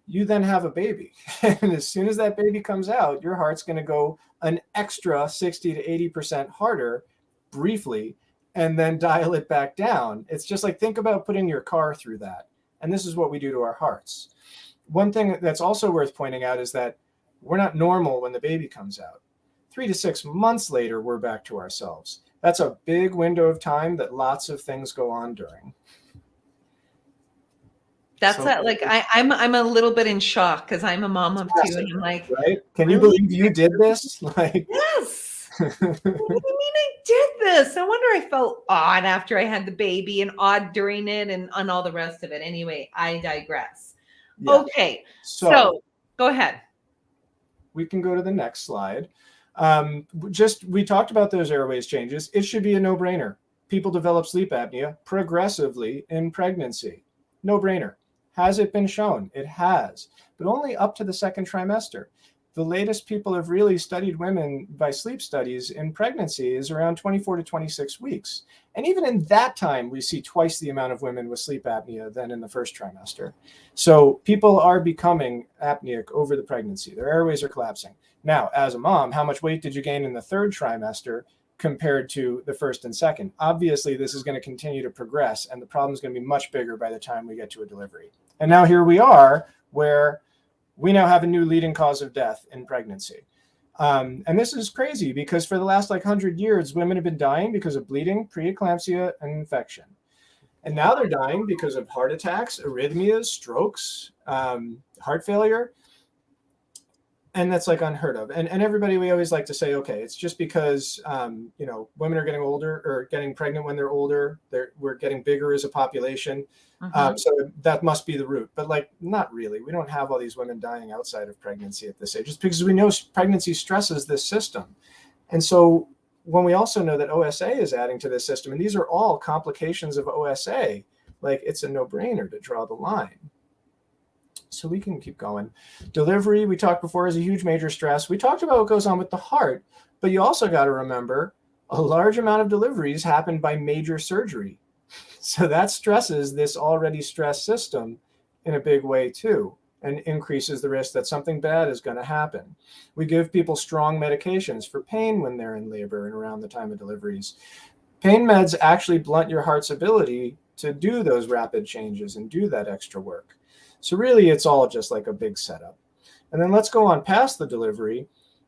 You then have a baby. And as soon as that baby comes out, your heart's going to go an extra 60 to 80% harder briefly, and then dial it back down. It's just like, think about putting your car through that. And this is what we do to our hearts. One thing that's also worth pointing out is that we're not normal when the baby comes out. 3 to 6 months later, we're back to ourselves. That's a big window of time that lots of things go on during. That's that. Like, I'm a little bit in shock because I'm a mom of two, and I'm like, right? Can you believe you did this? Like, yes. What do you mean I did this? No wonder I felt odd after I had the baby and odd during it and on all the rest of it. Anyway, I digress. Yeah. Okay, so go ahead. We can go to the next slide. We talked about those airways changes. It should be a no-brainer. People develop sleep apnea progressively in pregnancy. No-brainer. Has it been shown? It has, but only up to the second trimester. The latest people have really studied women by sleep studies in pregnancy is around 24 to 26 weeks. And even in that time, we see twice the amount of women with sleep apnea than in the first trimester. So people are becoming apneic over the pregnancy. Their airways are collapsing. Now, as a mom, how much weight did you gain in the third trimester compared to the first and second? Obviously, this is going to continue to progress, and the problem is going to be much bigger by the time we get to a delivery. And now here we are, where we now have a new leading cause of death in pregnancy. And this is crazy because for the last 100 years, women have been dying because of bleeding, preeclampsia, and infection. And now they're dying because of heart attacks, arrhythmias, strokes, heart failure. And that's like unheard of. And everybody, we always like to say, okay, it's just because, women are getting older or getting pregnant when they're older. We're getting bigger as a population. So that must be the root. But not really. We don't have all these women dying outside of pregnancy at this age. Just because we know pregnancy stresses this system. And so when we also know that OSA is adding to this system, and these are all complications of OSA, it's a no-brainer to draw the line. So we can keep going. Delivery, we talked before, is a huge major stress. We talked about what goes on with the heart, but you also got to remember a large amount of deliveries happen by major surgery. So that stresses this already stressed system in a big way too, and increases the risk that something bad is going to happen. We give people strong medications for pain when they're in labor and around the time of deliveries. Pain meds actually blunt your heart's ability to do those rapid changes and do that extra work. So really, it's all just like a big setup. And then let's go on past the delivery.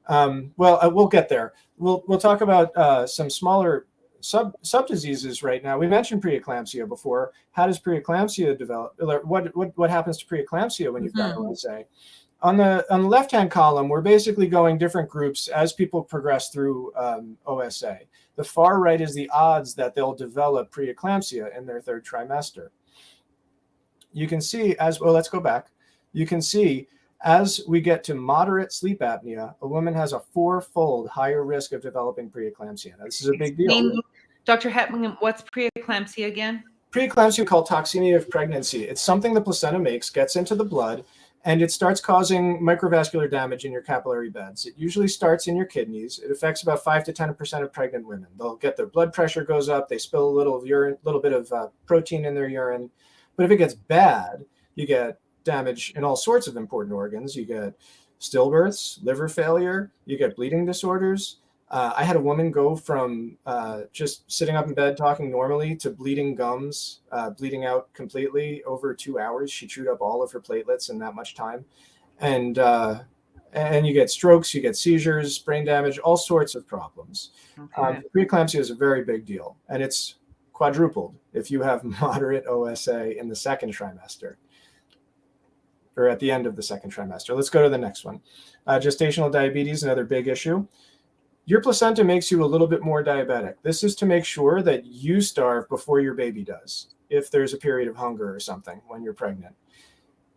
We'll get there. We'll talk about some smaller subdiseases right now. We mentioned preeclampsia before. How does preeclampsia develop? What happens to preeclampsia when you've got OSA? On the left-hand column, we're basically going different groups as people progress through OSA. The far right is the odds that they'll develop preeclampsia in their third trimester. You can see let's go back. You can see as we get to moderate sleep apnea, a woman has a 4-fold higher risk of developing preeclampsia. Now, this is a big deal. Dr. Heckman, what's preeclampsia again? Preeclampsia we call toxemia of pregnancy. It's something the placenta makes, gets into the blood, and it starts causing microvascular damage in your capillary beds. It usually starts in your kidneys. It affects about 5 to 10% of pregnant women. They'll get their blood pressure goes up. They spill a little bit of protein in their urine. But if it gets bad, you get damage in all sorts of important organs. You get stillbirths, liver failure, you get bleeding disorders. I had a woman go from just sitting up in bed talking normally to bleeding gums, bleeding out completely over 2 hours. She chewed up all of her platelets in that much time. And you get strokes, you get seizures, brain damage, all sorts of problems. Okay. Preeclampsia is a very big deal, and it's quadrupled if you have moderate OSA in the second trimester or at the end of the second trimester. Let's go to the next one. Gestational diabetes, another big issue. Your placenta makes you a little bit more diabetic. This is to make sure that you starve before your baby does, if there's a period of hunger or something when you're pregnant.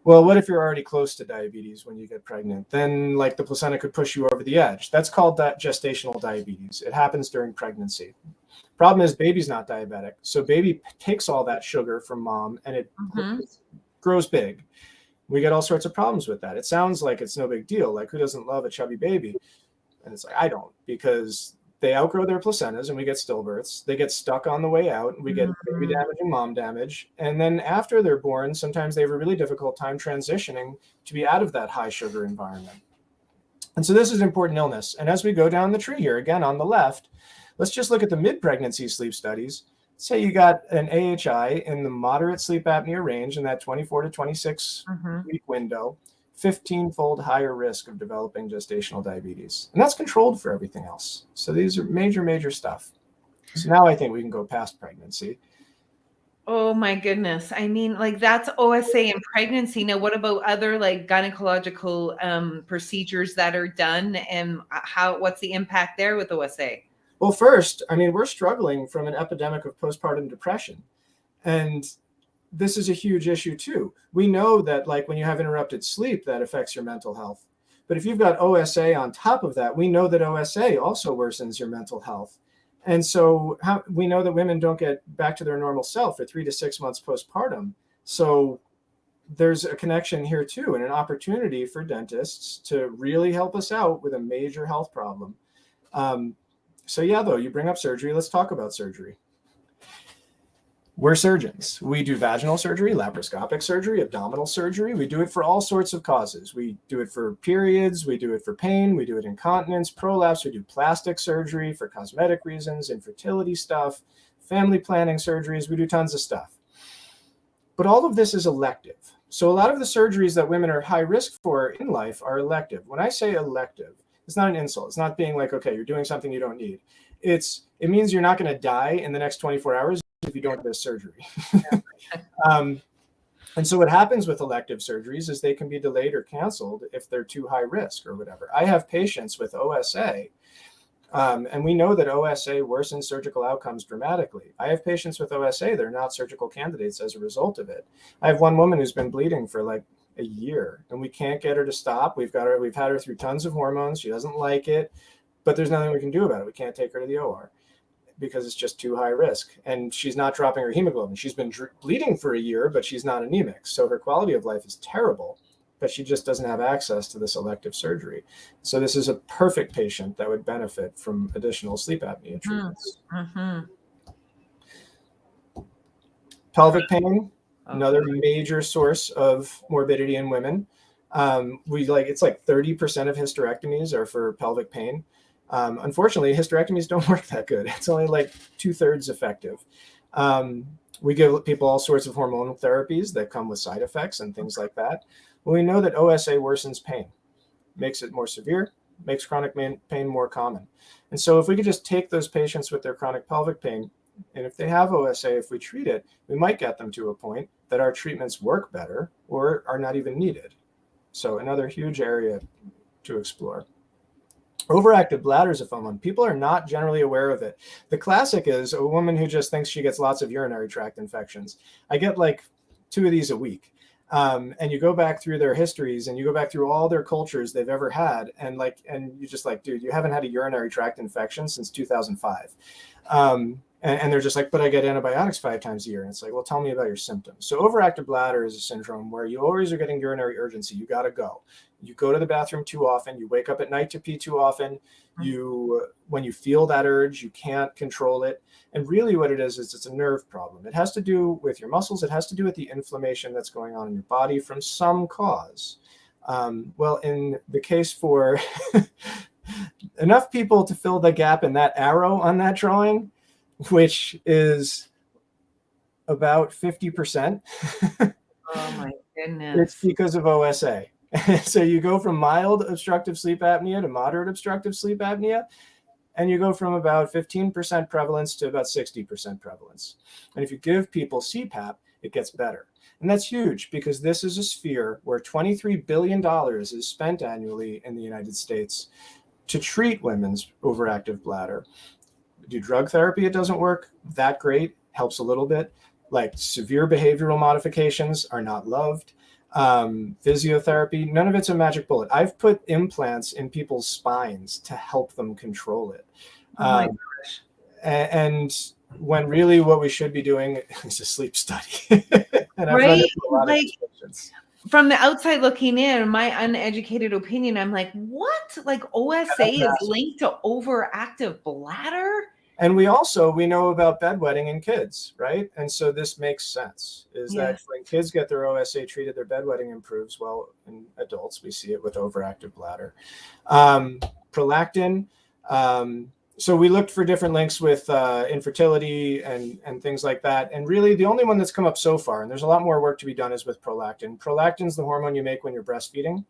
Well, what if you're already close to diabetes when you get pregnant? Then like the placenta could push you over the edge. That's called that gestational diabetes. It happens during pregnancy. Problem is baby's not diabetic. So baby takes all that sugar from mom and it grows big. We get all sorts of problems with that. It sounds like it's no big deal. Like who doesn't love a chubby baby? And it's like, I don't, because they outgrow their placentas and we get stillbirths. They get stuck on the way out. We get baby damage and mom damage. And then after they're born, sometimes they have a really difficult time transitioning to be out of that high sugar environment. And so this is an important illness. And as we go down the tree here, again, on the left, let's just look at the mid-pregnancy sleep studies. Say you got an AHI in the moderate sleep apnea range in that 24 to 26 week window, 15-fold higher risk of developing gestational diabetes. And that's controlled for everything else. So these are major, major stuff. So now I think we can go past pregnancy. Oh my goodness. I mean, like that's OSA in pregnancy. Now, what about other like gynecological procedures that are done, and what's the impact there with OSA? Well, first, I mean, we're struggling from an epidemic of postpartum depression. And this is a huge issue too. We know that like when you have interrupted sleep, that affects your mental health. But if you've got OSA on top of that, we know that OSA also worsens your mental health. And so we know that women don't get back to their normal self for 3 to 6 months postpartum. So there's a connection here too, and an opportunity for dentists to really help us out with a major health problem. So yeah, though, you bring up surgery. Let's talk about surgery. We're surgeons. We do vaginal surgery, laparoscopic surgery, abdominal surgery. We do it for all sorts of causes. We do it for periods. We do it for pain. We do it incontinence, prolapse. We do plastic surgery for cosmetic reasons, infertility stuff, family planning surgeries. We do tons of stuff. But all of this is elective. So a lot of the surgeries that women are high risk for in life are elective. When I say elective, it's not an insult. It's not being like, okay, you're doing something you don't need. It means you're not going to die in the next 24 hours if you don't have this surgery. And so what happens with elective surgeries is they can be delayed or canceled if they're too high risk or whatever. I have patients with OSA, and we know that OSA worsens surgical outcomes dramatically. I have patients with OSA that are not surgical candidates as a result of it. I have one woman who's been bleeding for like a year and we can't get her to stop. We've had her through tons of hormones. She doesn't like it, but there's nothing we can do about it. We can't take her to the OR because it's just too high risk, and she's not dropping her hemoglobin. She's been bleeding for a year, but she's not anemic. So her quality of life is terrible, but she just doesn't have access to this elective surgery. So this is a perfect patient that would benefit from additional sleep apnea treatments. Pelvic pain, another major source of morbidity in women. It's like 30% of hysterectomies are for pelvic pain. Unfortunately, hysterectomies don't work that good. It's only like 2/3 effective. We give people all sorts of hormonal therapies that come with side effects and things like that. Well, we know that OSA worsens pain, makes it more severe, makes chronic pain more common. And so if we could just take those patients with their chronic pelvic pain, and if they have OSA, if we treat it, we might get them to a point that our treatments work better or are not even needed. So another huge area to explore. Overactive bladder is a fun one. People are not generally aware of it. The classic is a woman who just thinks she gets lots of urinary tract infections. I get like 2 of these a week. And you go back through their histories and you go back through all their cultures they've ever had. And you just like, dude, you haven't had a urinary tract infection since 2005. And they're just like, but I get antibiotics 5 times a year. And it's like, well, tell me about your symptoms. So overactive bladder is a syndrome where you always are getting urinary urgency. You got to go. You go to the bathroom too often. You wake up at night to pee too often. When you feel that urge, you can't control it. And really what it is it's a nerve problem. It has to do with your muscles. It has to do with the inflammation that's going on in your body from some cause. Well, in the case for enough people to fill the gap in that arrow on that drawing, which is about 50%. Oh my goodness. It's because of OSA. So you go from mild obstructive sleep apnea to moderate obstructive sleep apnea, and you go from about 15% prevalence to about 60% prevalence. And if you give people CPAP, it gets better. And that's huge because this is a sphere where $23 billion is spent annually in the United States to treat women's overactive bladder. Do drug therapy, it doesn't work that great, helps a little bit. Like severe behavioral modifications are not loved. physiotherapy. None of it's a magic bullet. I've put implants in people's spines to help them control it. Oh my gosh. And when really what we should be doing is a sleep study. And I've run Right? into a lot of Like, these patients. from the outside looking in, my uneducated opinion, I'm like, what? Like OSA is linked to overactive bladder? And we know about bedwetting in kids, right? And so this makes sense, is that Yes. when kids get their OSA treated, their bedwetting improves. Well, in adults, we see it with overactive bladder. Prolactin. So we looked for different links with infertility and things like that. And really the only one that's come up so far, and there's a lot more work to be done, is with prolactin. Prolactin is the hormone you make when you're breastfeeding.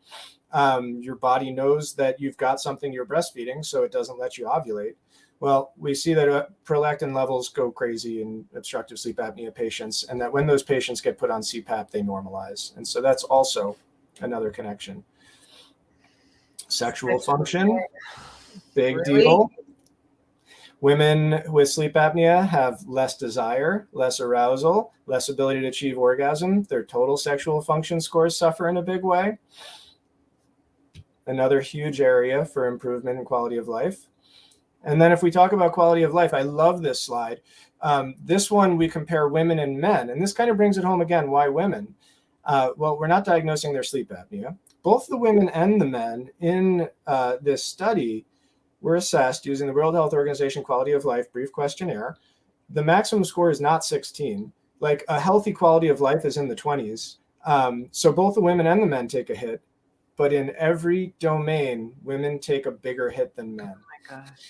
Your body knows that you've got something you're breastfeeding, so it doesn't let you ovulate. Well, we see that prolactin levels go crazy in obstructive sleep apnea patients, and that when those patients get put on CPAP, they normalize. And so that's also another connection. Sexual function, big deal. Women with sleep apnea have less desire, less arousal, less ability to achieve orgasm. Their total sexual function scores suffer in a big way. Another huge area for improvement in quality of life. And then if we talk about quality of life, I love this slide. This one, we compare women and men. And this kind of brings it home again, why women? Well, we're not diagnosing their sleep apnea. Both the women and the men in this study were assessed using the World Health Organization Quality of Life brief questionnaire. The maximum score is not 16. Like a healthy quality of life is in the 20s. So both the women and the men take a hit. But in every domain, women take a bigger hit than men. Oh my gosh.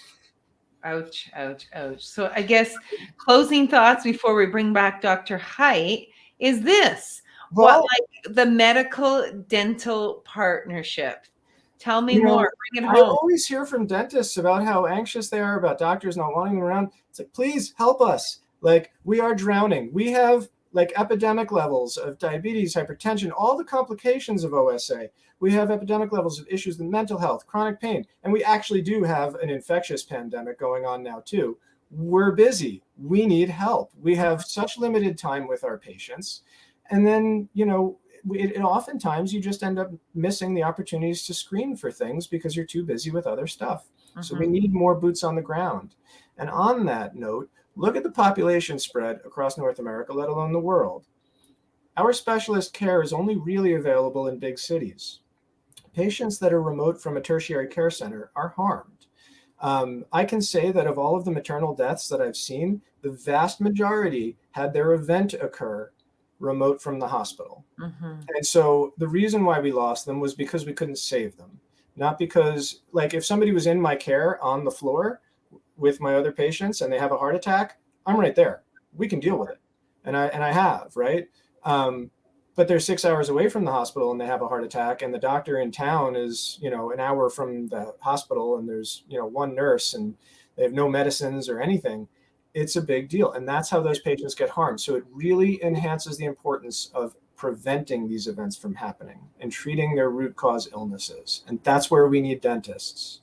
Ouch, ouch, ouch. So I guess closing thoughts before we bring back Dr. Height is this. Well, what, like the medical dental partnership? Tell me more. Bring it I home. always hear from dentists about how anxious they are about doctors not wanting them around. It's like, please help us. Like, we are drowning. We have like epidemic levels of diabetes, hypertension, all the complications of OSA. We have epidemic levels of issues with mental health, chronic pain, and we actually do have an infectious pandemic going on now too. We're busy. We need help. We have such limited time with our patients. And then, oftentimes you just end up missing the opportunities to screen for things because you're too busy with other stuff. So we need more boots on the ground. And on that note, look at the population spread across North America, let alone the world. Our specialist care is only really available in big cities. Patients that are remote from a tertiary care center are harmed. I can say that of all of the maternal deaths that I've seen, the vast majority had their event occur remote from the hospital. And so the reason why we lost them was because we couldn't save them. Not because, like, if somebody was in my care on the floor with my other patients and they have a heart attack, I'm right there. We can deal with it. And I have, right? But they're 6 hours away from the hospital and they have a heart attack, and the doctor in town is, an hour from the hospital, and there's, one nurse and they have no medicines or anything. It's a big deal. And that's how those patients get harmed. So it really enhances the importance of preventing these events from happening and treating their root cause illnesses. And that's where we need dentists.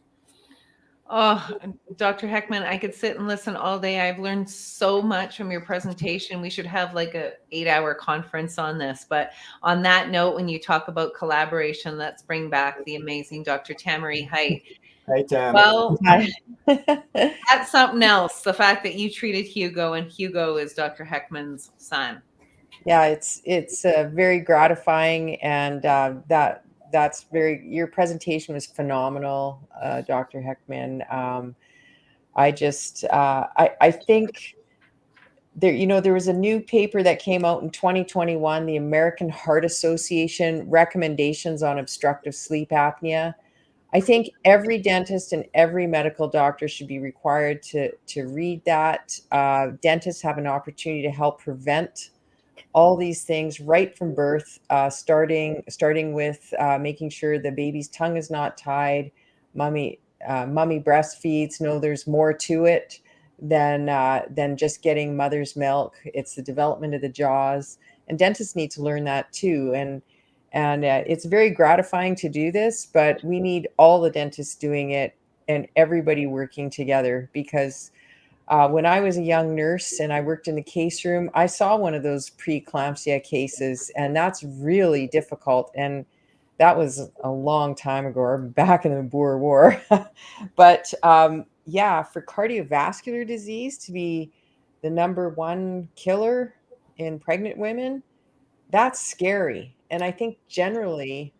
Oh, Dr. Heckman, I could sit and listen all day. I've learned so much from your presentation. We should have like a 8-hour conference on this. But on that note, when you talk about collaboration, let's bring back the amazing Dr. Tamari Height. Hey, Tam. Well, that's something else. The fact that you treated Hugo, and Hugo is Dr. Heckman's son. Yeah, it's very gratifying, and your presentation was phenomenal, Dr. Heckman. I think there was a new paper that came out in 2021, the American Heart Association recommendations on obstructive sleep apnea. I think every dentist and every medical doctor should be required to read that. Dentists have an opportunity to help prevent all these things right from birth, starting with making sure the baby's tongue is not tied. Mommy breastfeeds. No, there's more to it than just getting mother's milk. It's the development of the jaws, and dentists need to learn that too. And it's very gratifying to do this, but we need all the dentists doing it and everybody working together, because When I was a young nurse and I worked in the case room, I saw one of those preeclampsia cases, and that's really difficult. And that was a long time ago, or back in the Boer War. But yeah, for cardiovascular disease to be the number one killer in pregnant women, that's scary. And I think generally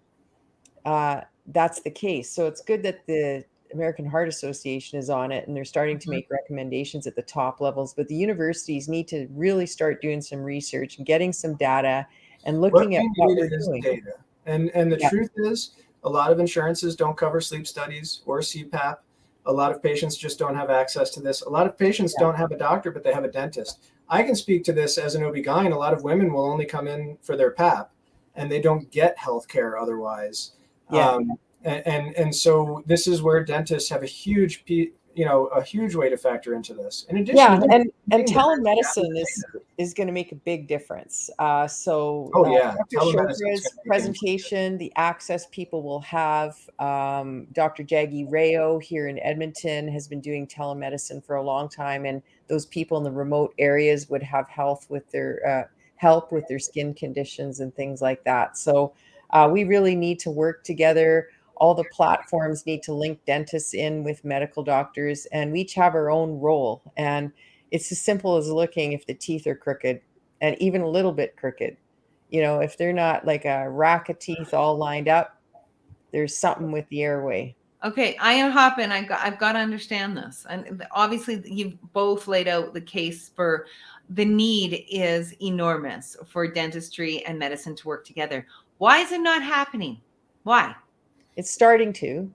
that's the case. So it's good that the American Heart Association is on it and they're starting to Mhm. make recommendations at the top levels. But the universities need to really start doing some research and getting some data and What looking at we what need we're is doing. data. And the Yeah. truth is, a lot of insurances don't cover sleep studies or CPAP. A lot of patients just don't have access to this. A lot of patients Yeah. don't have a doctor, but they have a dentist. I can speak to this as an OB-GYN. A lot of women will only come in for their PAP and they don't get health care otherwise. Yeah. And so this is where dentists have a huge, a huge way to factor into this. In addition Yeah, to and being there, telemedicine is going to make a big difference. So oh yeah, Dr. telemedicine is Chopra's going to be a game changer. presentation, the access people will have, Dr. Jaggi Rayo here in Edmonton has been doing telemedicine for a long time, and those people in the remote areas would have help with their skin conditions and things like that. So we really need to work together. All the platforms need to link dentists in with medical doctors, and we each have our own role. And it's as simple as looking if the teeth are crooked and even a little bit crooked. If they're not like a rack of teeth all lined up, there's something with the airway. Okay, I am hopping. I've got to understand this. And obviously you've both laid out the case for the need is enormous for dentistry and medicine to work together. Why is it not happening? Why? It's starting to.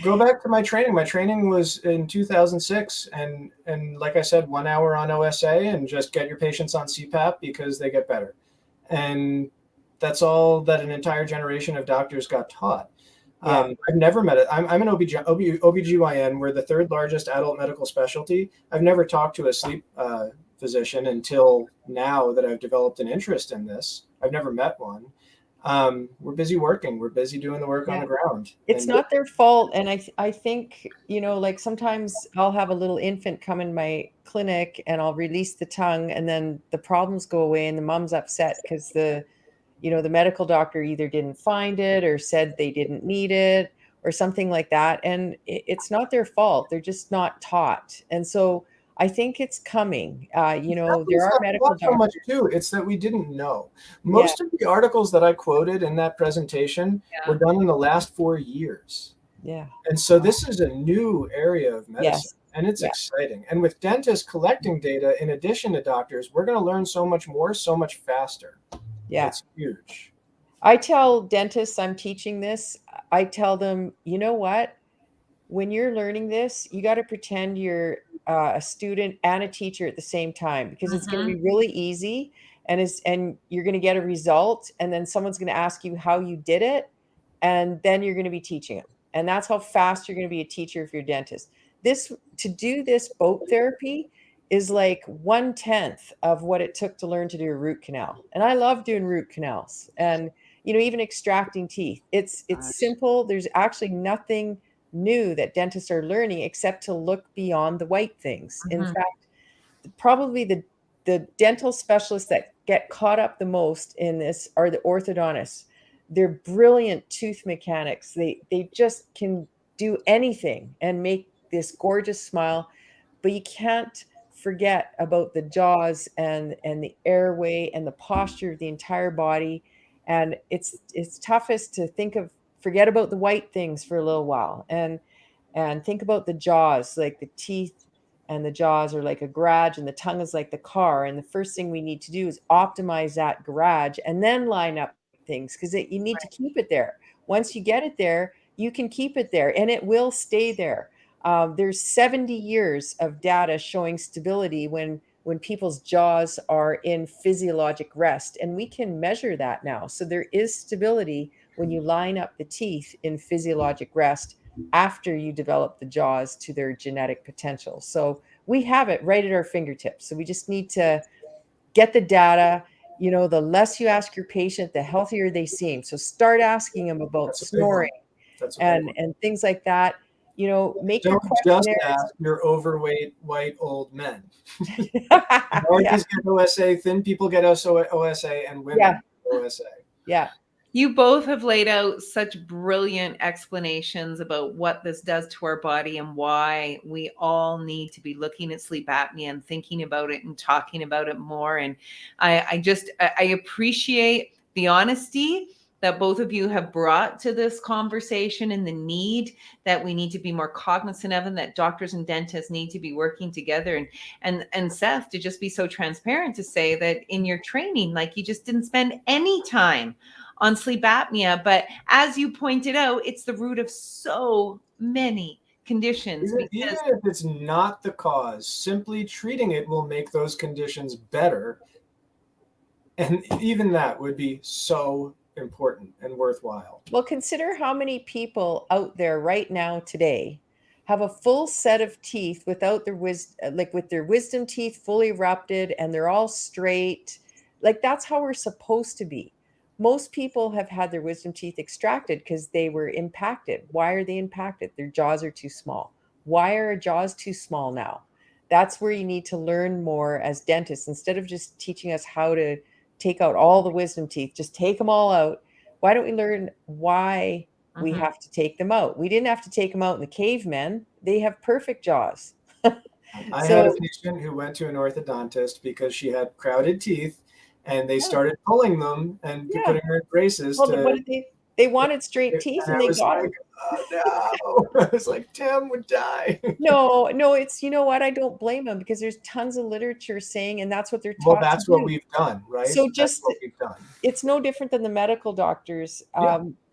Go back to my training. My training was in 2006, and like I said, 1 hour on OSA, and just get your patients on CPAP because they get better. And that's all that an entire generation of doctors got taught. Yeah. I've never met it. I'm an OBGYN. We're the third largest adult medical specialty. I've never talked to a sleep physician until now that I've developed an interest in this. I've never met one. We're busy working. We're busy doing the work on the ground. It's not their fault. And I think, like sometimes I'll have a little infant come in my clinic and I'll release the tongue and then the problems go away and the mom's upset because the medical doctor either didn't find it or said they didn't need it or something like that. And it's not their fault. They're just not taught. And so I think it's coming. There are medical not so much doctors. too. It's that we didn't know. Yeah. Most of the articles that I quoted in that presentation Yeah. were done in the last 4 years. Yeah. And so this is a new area of medicine. Yes. And it's Yeah. exciting. And with dentists collecting data in addition to doctors, we're going to learn so much more, so much faster. Yeah. It's huge. I tell dentists I'm teaching this, I tell them, you know what? When you're learning this, you got to pretend you're a student and a teacher at the same time because it's going to be really easy and you're going to get a result and then someone's going to ask you how you did it and then you're going to be teaching them. And that's how fast you're going to be a teacher if you're a dentist. To do this boat therapy is like 1/10 of what it took to learn to do a root canal. And I love doing root canals and even extracting teeth. It's simple. There's actually nothing new that dentists are learning except to look beyond the white things. In fact, probably the dental specialists that get caught up the most in this are the orthodontists. They're brilliant tooth mechanics. They just can do anything and make this gorgeous smile, but you can't forget about the jaws and the airway and the posture of the entire body. And it's toughest to forget about the white things for a little while and think about the jaws, like the teeth and the jaws are like a garage and the tongue is like the car. And the first thing we need to do is optimize that garage and then line up things because you need to keep it there. Once you get it there, you can keep it there and it will stay there. There's 70 years of data showing stability when people's jaws are in physiologic rest, and we can measure that now. So there is stability when you line up the teeth in physiologic rest after you develop the jaws to their genetic potential. So we have it right at our fingertips. So we just need to get the data. The less you ask your patient, the healthier they seem. So start asking them about snoring and things like that. you know, make your Don't just questionnaires. ask your overweight white old men. Yeah. Americans get OSA, thin people get OSA, and women Yeah. get OSA. Yeah. You both have laid out such brilliant explanations about what this does to our body and why we all need to be looking at sleep apnea and thinking about it and talking about it more. And I appreciate the honesty that both of you have brought to this conversation and the need that we need to be more cognizant of, and that doctors and dentists need to be working together. And Seth, to just be so transparent to say that in your training, like, you just didn't spend any time on sleep apnea, but as you pointed out, it's the root of so many conditions. Even if it's not the cause, simply treating it will make those conditions better. And even that would be so important and worthwhile. Well, consider how many people out there right now today have a full set of teeth without their with their wisdom teeth fully erupted, and they're all straight. Like, that's how we're supposed to be. Most people have had their wisdom teeth extracted because they were impacted. Why are they impacted? Their jaws are too small. Why are jaws too small now? That's where you need to learn more as dentists. Instead of just teaching us how to take out all the wisdom teeth, just take them all out. Why don't we learn why we have to take them out? We didn't have to take them out in the cavemen. They have perfect jaws. I had a patient who went to an orthodontist because she had crowded teeth, and they started pulling them and putting her in braces. Well, what did they wanted straight teeth, and they got them. Oh, no. I was like, Tim would die. No, it's, you know what? I don't blame them, because there's tons of literature saying, and that's what they're taught. Well, that's what we've done, right? So that's what we've done. It's no different than the medical doctors.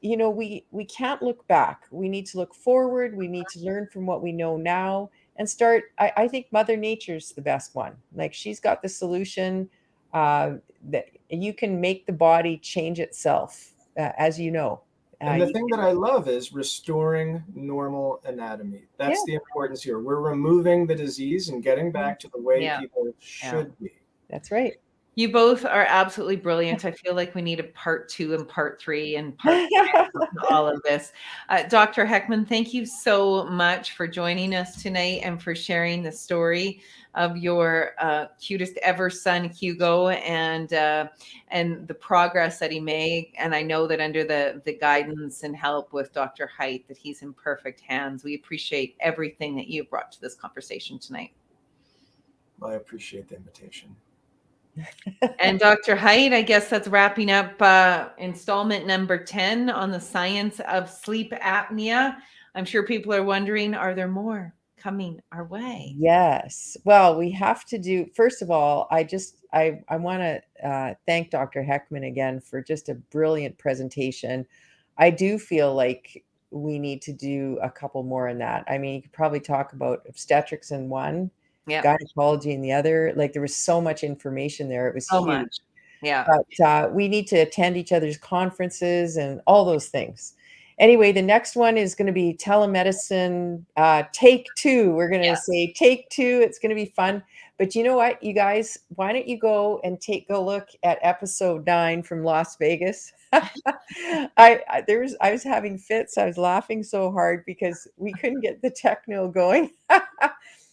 You know, we can't look back. We need to look forward. We need to learn from what we know now and start. I think Mother Nature's the best one. Like, she's got the solution that you can make the body change itself, as you know. And the thing that I love is restoring normal anatomy. That's the importance here. We're removing the disease and getting back to the way people should be. That's right. You both are absolutely brilliant. I feel like we need a part 2 and part 3 and part 4 all of this. Dr. Heckman, thank you so much for joining us tonight and for sharing the story of your cutest ever son, Hugo, and the progress that he made. And I know that under the guidance and help with Dr. Height, that he's in perfect hands. We appreciate everything that you brought to this conversation tonight. Well, I appreciate the invitation. And Dr. Height, I guess that's wrapping up installment number 10 on the science of sleep apnea. I'm sure people are wondering, are there more coming our way? Yes. Well, we have to do, first of all, I want to thank Dr. Heckman again for just a brilliant presentation. I do feel like we need to do a couple more in that. I mean, you could probably talk about obstetrics in one, gynecology in the other. Like, there was so much information there. It was so huge. much. Yeah. But we need to attend each other's conferences and all those things. Anyway, the next one is going to be telemedicine, take 2. We're going to say take 2. It's going to be fun. But you know what, you guys, why don't you go and take a look at episode 9 from Las Vegas? I was having fits. I was laughing so hard because we couldn't get the techno going.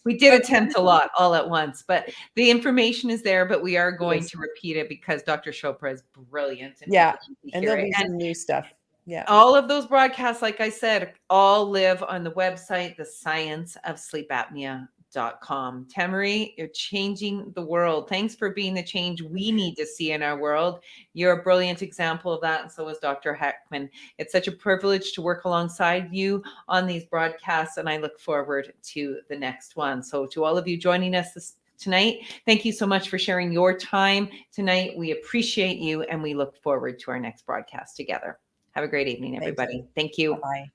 We did attempt a lot all at once, but the information is there, but we are going to repeat it because Dr. Chopra is brilliant. And there'll be some new stuff. Yeah. All of those broadcasts, like I said, all live on the website, thescienceofsleepapnea.com. Tamari, you're changing the world. Thanks for being the change we need to see in our world. You're a brilliant example of that, and so is Dr. Heckman. It's such a privilege to work alongside you on these broadcasts, and I look forward to the next one. So to all of you joining us tonight, thank you so much for sharing your time tonight. We appreciate you, and we look forward to our next broadcast together. Have a great evening, everybody. Thank you. Bye-bye.